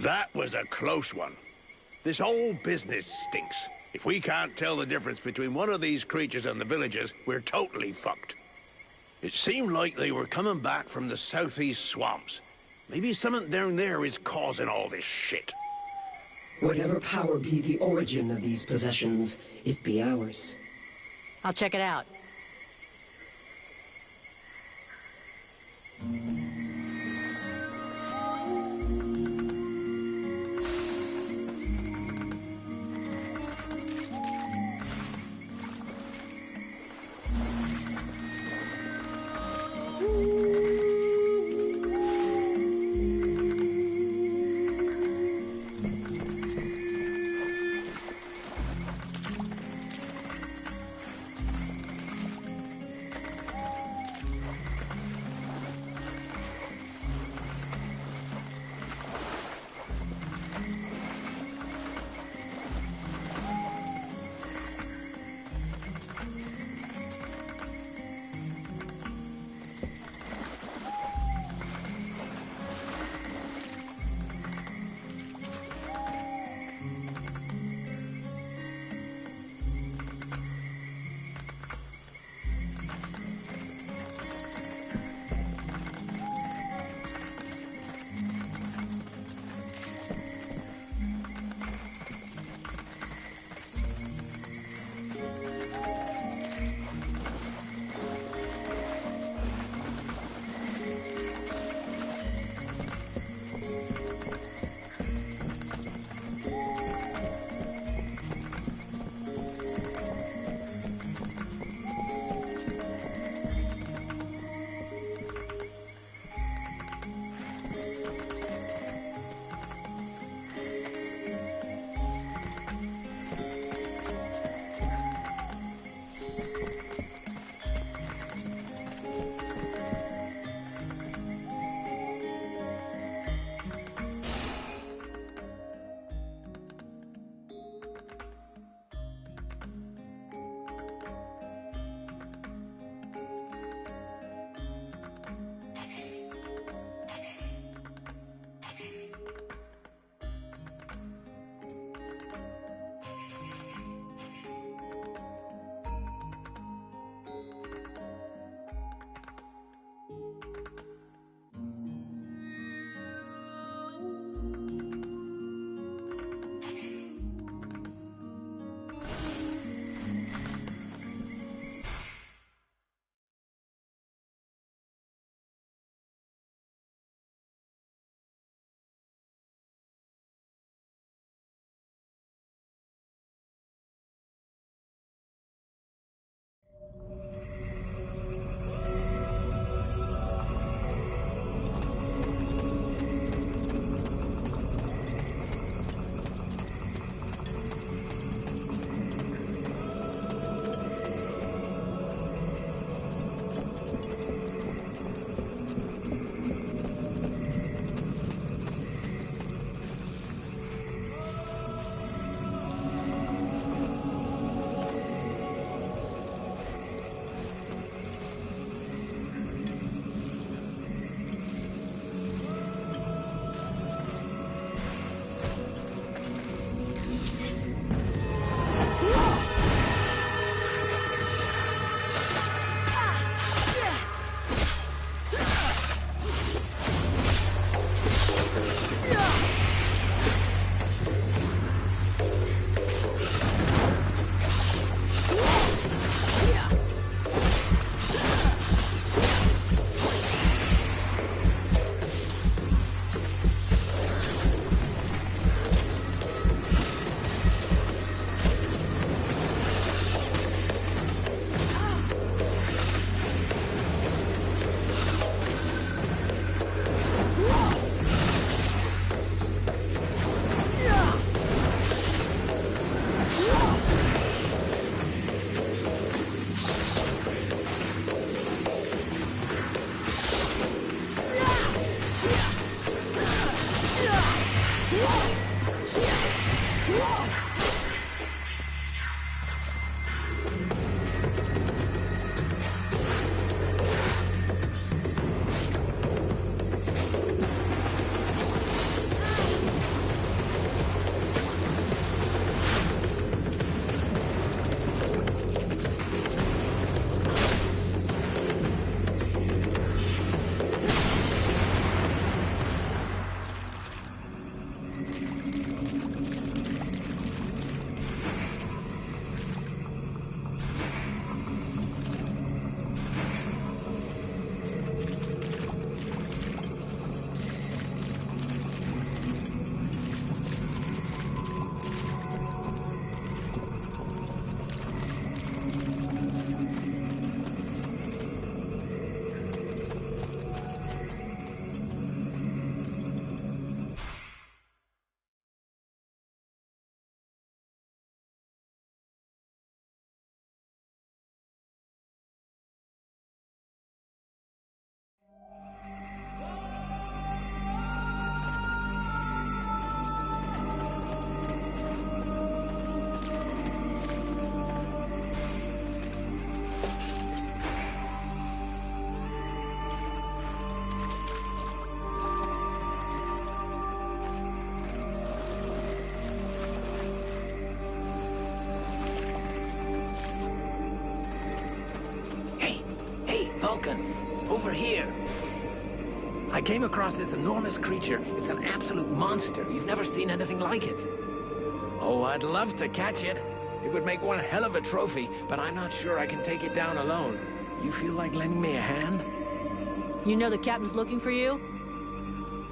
That was a close one. This whole business stinks. If we can't tell the difference between one of these creatures and the villagers, we're totally fucked. It seemed like they were coming back from the southeast swamps. Maybe something down there is causing all this shit.
Whatever power be the origin of these possessions, it be ours.
I'll check it out.
Over here. I came across this enormous creature. It's an absolute monster. You've never seen anything like it. Oh, I'd love to catch it. It would make one hell of a trophy, but I'm not sure I can take it down alone. You feel like lending me a hand?
You know the captain's looking for you?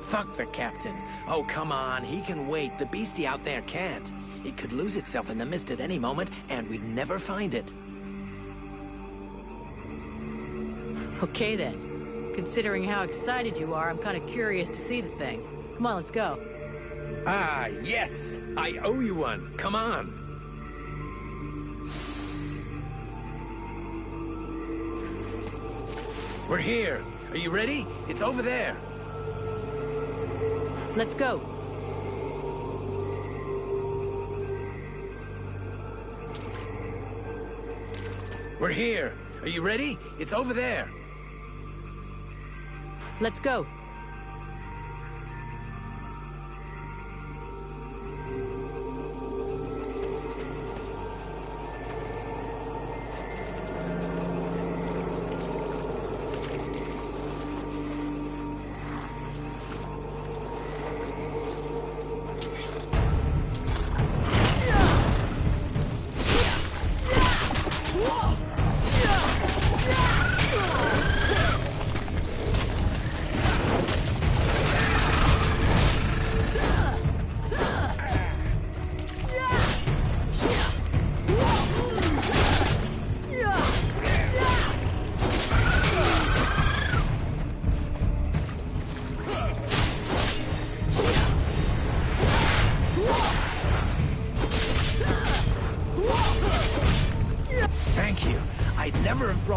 Fuck the captain. Oh, come on. He can wait. The beastie out there can't. It could lose itself in the mist at any moment, and we'd never find it.
Okay then. Considering how excited you are, I'm kind of curious to see the thing. Come on, let's go.
Ah, yes! I owe you one. Come on. We're here. Are you ready? It's over there.
Let's go.
We're here. Are you ready? It's over there.
Let's go.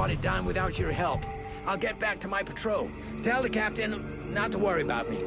It down without your help. I'll get back to my patrol. Tell the captain not to worry about me.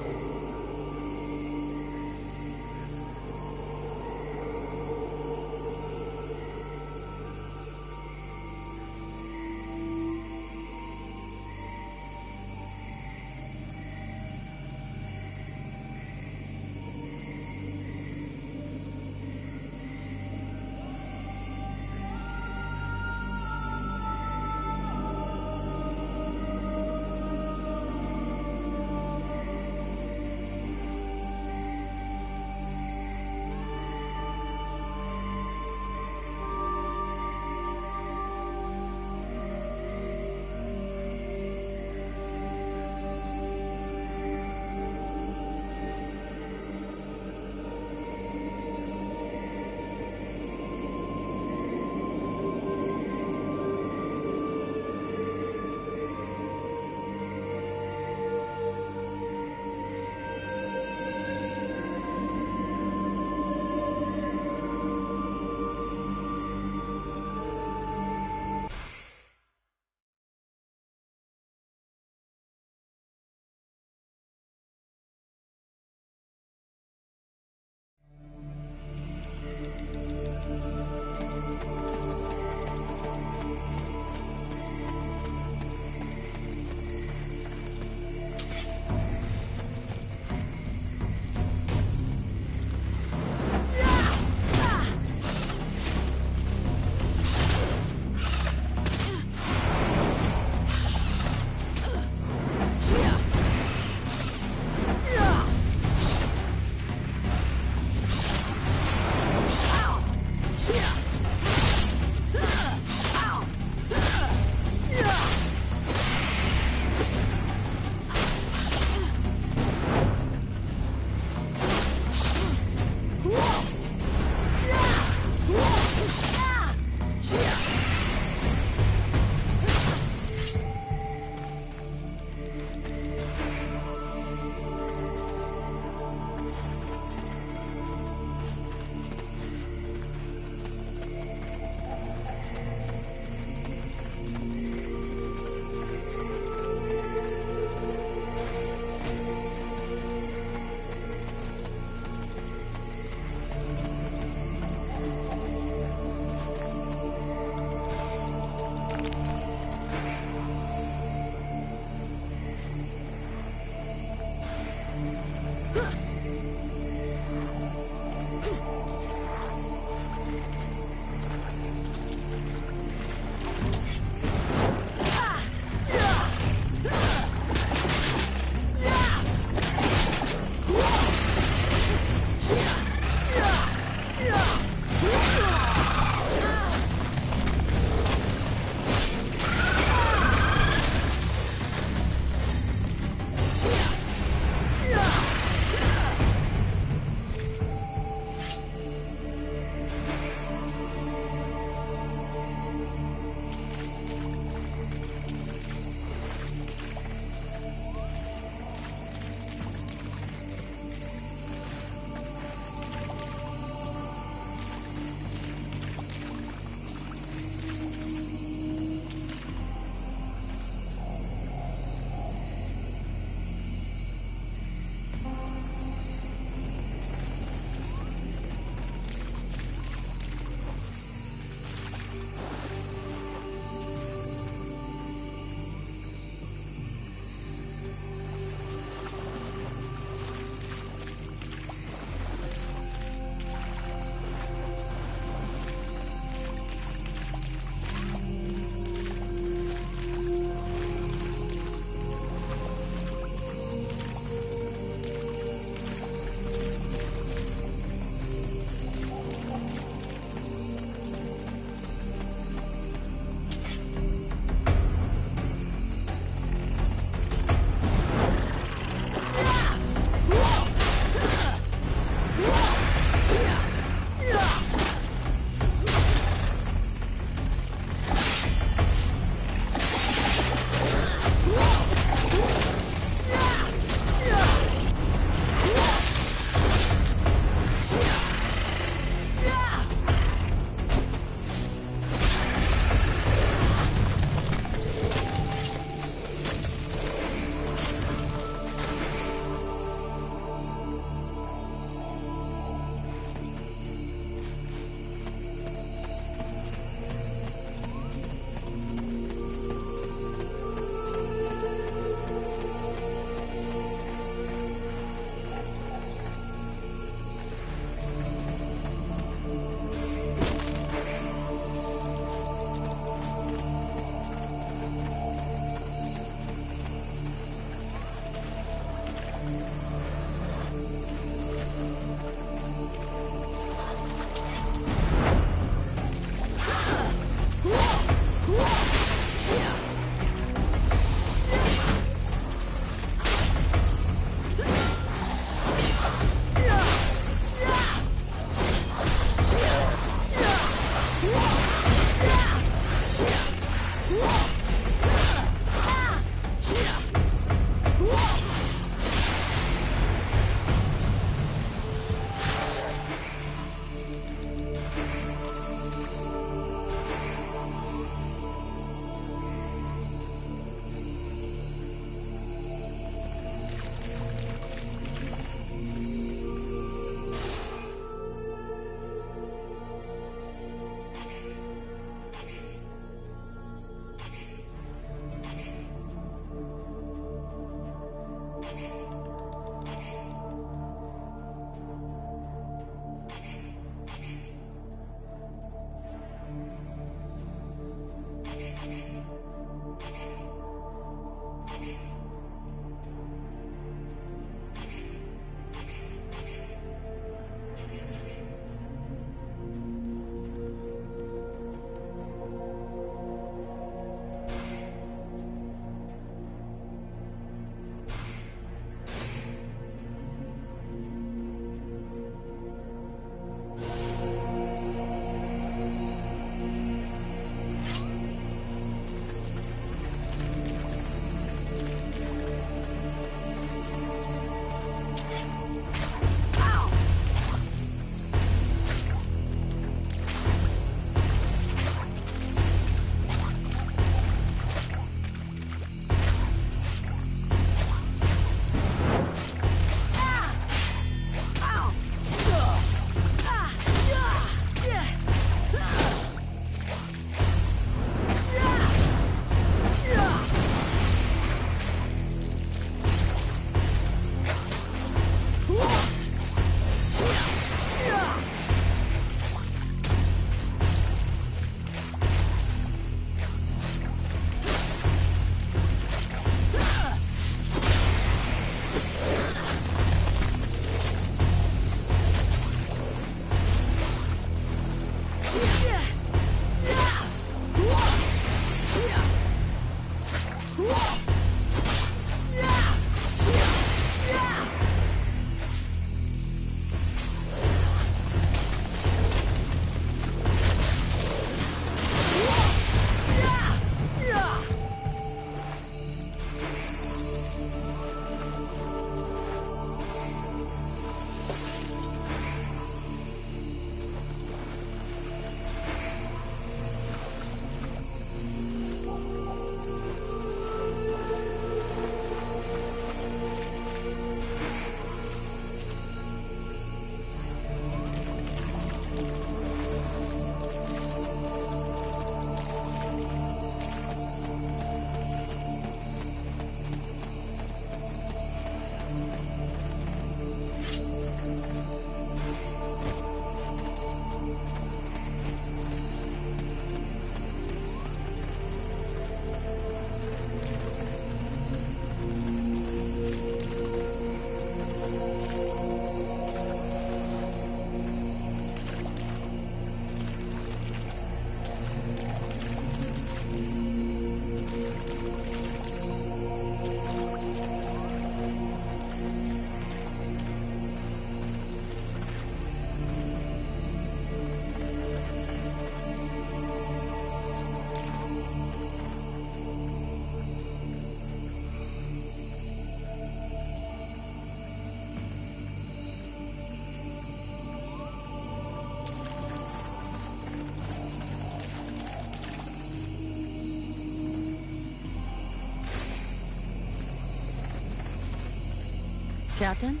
Captain?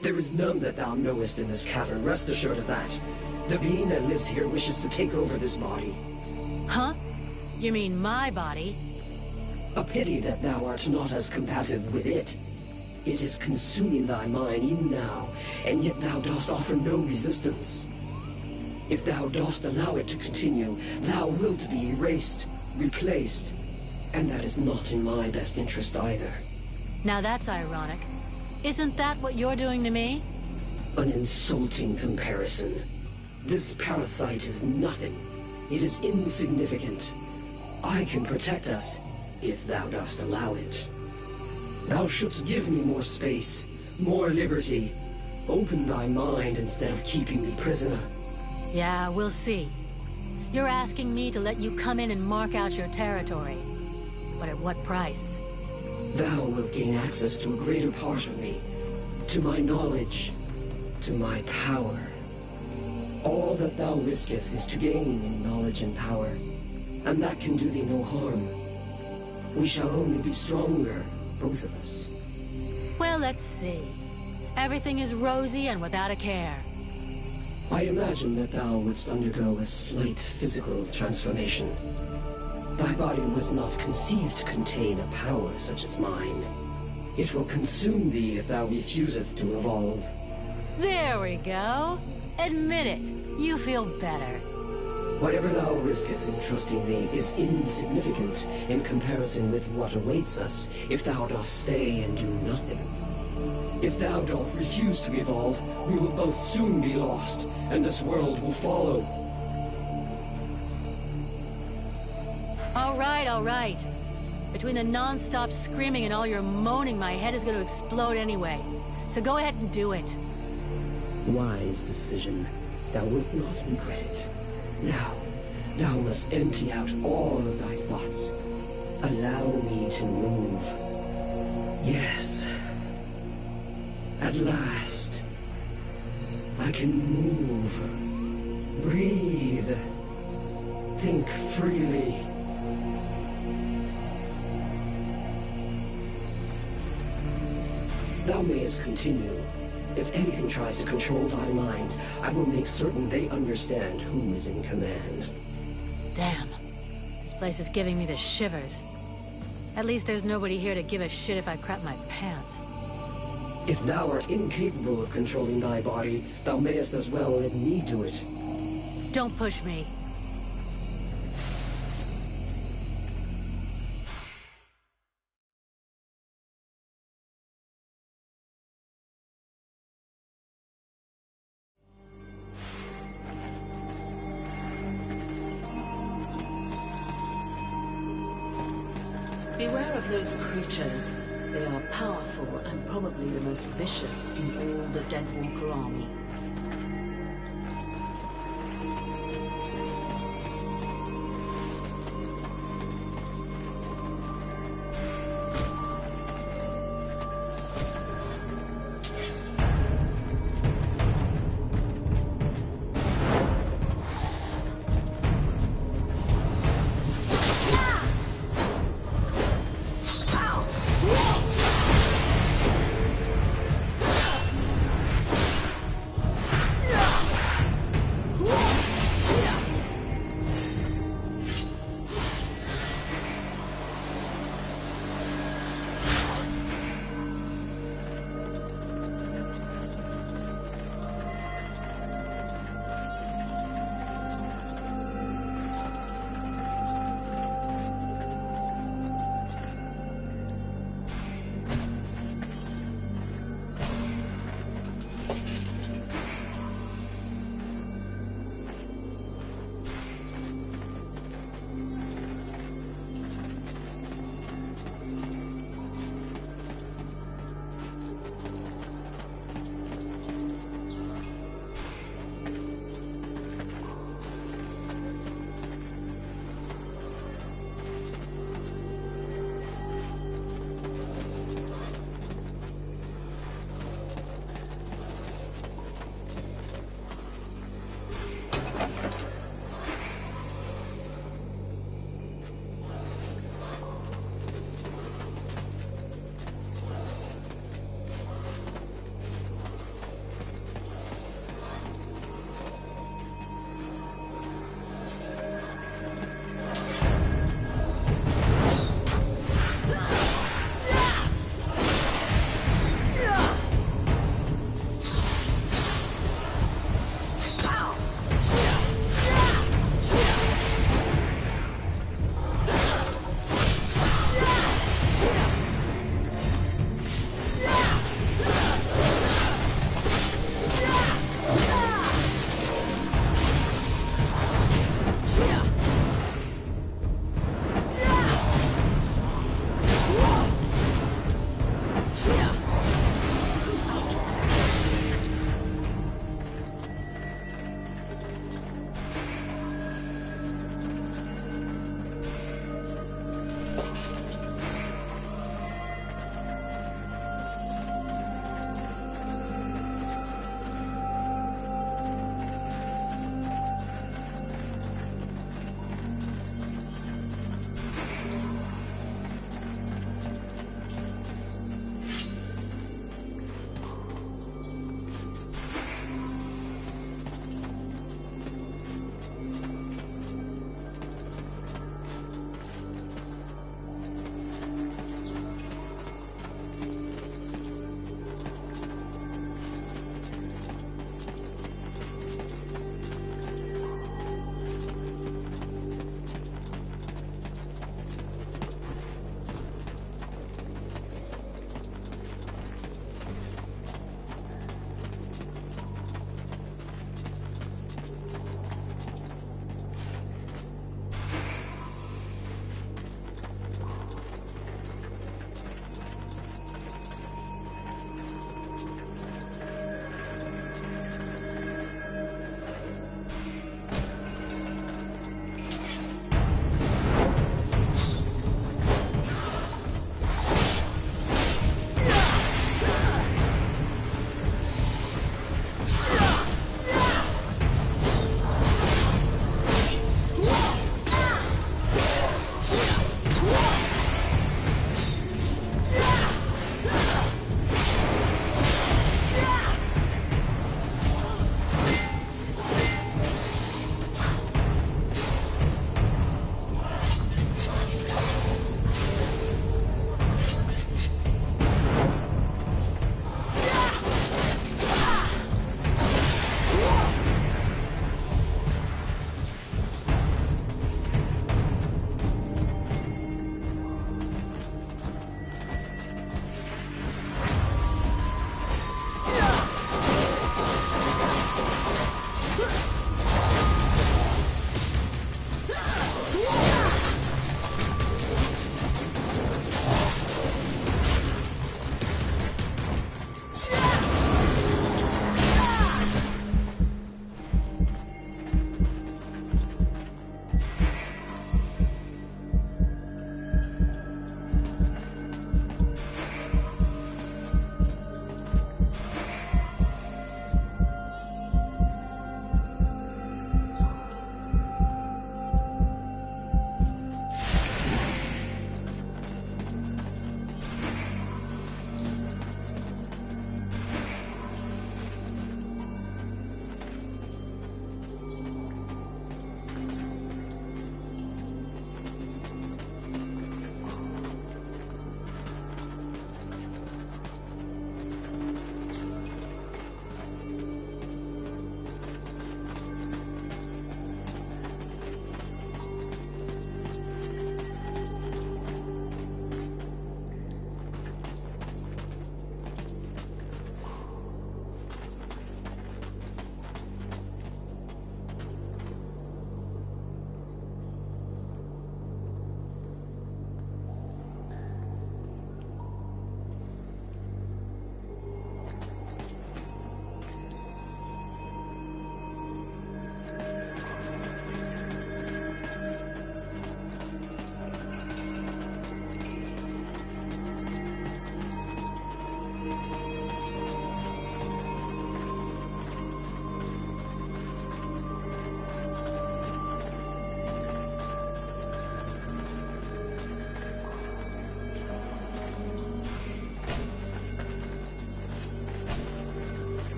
There is none that thou knowest in this cavern, rest assured of that. The being that lives here wishes to take over this body.
Huh? You mean my body?
A pity that thou art not as combative with it. It is consuming thy mind even now, and yet thou dost offer no resistance. If thou dost allow it to continue, thou wilt be erased, replaced, and that is not in my best interest either.
Now that's ironic. Isn't that what you're doing to me?
An insulting comparison. This parasite is nothing. It is insignificant. I can protect us, if thou dost allow it. Thou shouldst give me more space, more liberty. Open thy mind instead of keeping me prisoner.
Yeah, we'll see. You're asking me to let you come in and mark out your territory. But at what price?
Thou wilt gain access to a greater part of me, to my knowledge, to my power. All that thou risketh is to gain in knowledge and power, and that can do thee no harm. We shall only be stronger, both of us.
Well, let's see. Everything is rosy and without a care.
I imagine that thou wouldst undergo a slight physical transformation. Thy body was not conceived to contain a power such as mine. It will consume thee if thou refuseth to evolve.
There we go. Admit it. You feel better.
Whatever thou risketh in trusting me is insignificant in comparison with what awaits us if thou dost stay and do nothing. If thou dost refuse to evolve, we will both soon be lost, and this world will follow.
All right. Between the non-stop screaming and all your moaning, my head is going to explode anyway. So go ahead and do it.
Wise decision. Thou wilt not regret it. Now, thou must empty out all of thy thoughts. Allow me to move. Yes. At last. I can move. Breathe. Think freely. Thou mayest continue. If anything tries to control thy mind, I will make certain they understand who is in command.
Damn. This place is giving me the shivers. At least there's nobody here to give a shit if I crap my pants.
If thou art incapable of controlling thy body, thou mayest as well let me do it.
Don't push me.
Beware of those creatures. They are powerful and probably the most vicious in all the Deadwalker army.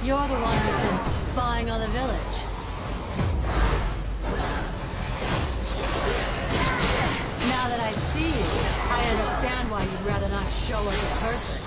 You're the one who's been spying on the village. Now that I see you, I understand why you'd rather not show us in person.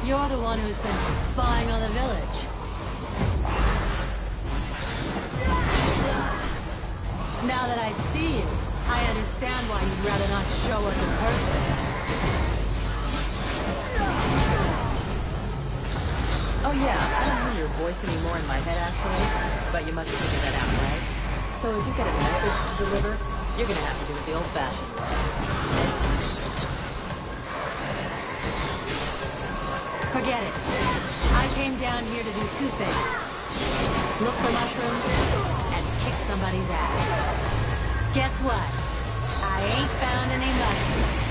You're the one who's been spying on the village. Now that I see you, I understand why you'd rather not show us in person. Oh yeah, I don't hear your voice anymore in my head actually, but you must have figured that out, right? So if you get a message to deliver, you're gonna have to do it the old-fashioned way. Forget it. I came down here to do two things. Look for mushrooms and kick somebody's ass. Guess what? I ain't found any mushrooms.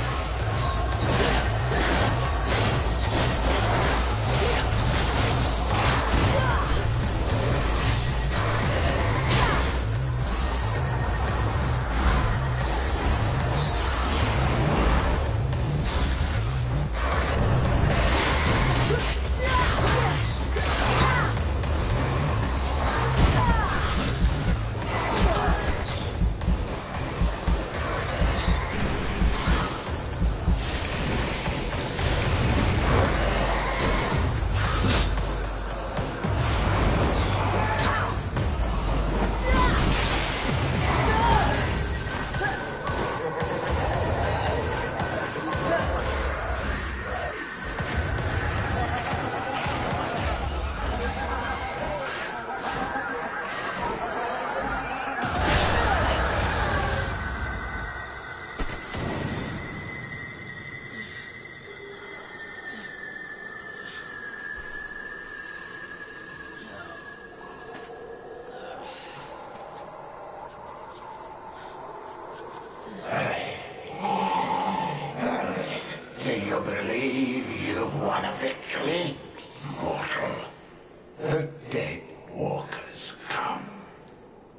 Do you believe you've won a victory, mortal? The dead walkers come.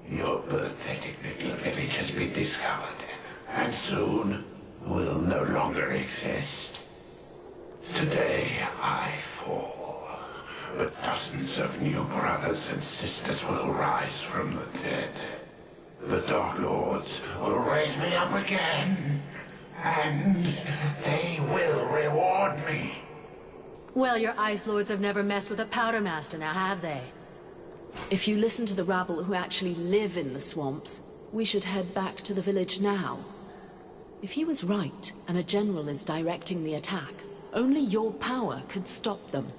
Your pathetic little village has been discovered, and soon will no longer exist. Today I fall, but dozens of new brothers and sisters will rise from the dead. The Dark Lords will raise me up again, and they will reward me.
Well, your Ice Lords have never messed with a Powder Master now, have they?
If you listen to the rabble who actually live in the swamps, we should head back to the village now. If he was right, and a general is directing the attack, only your power could stop them.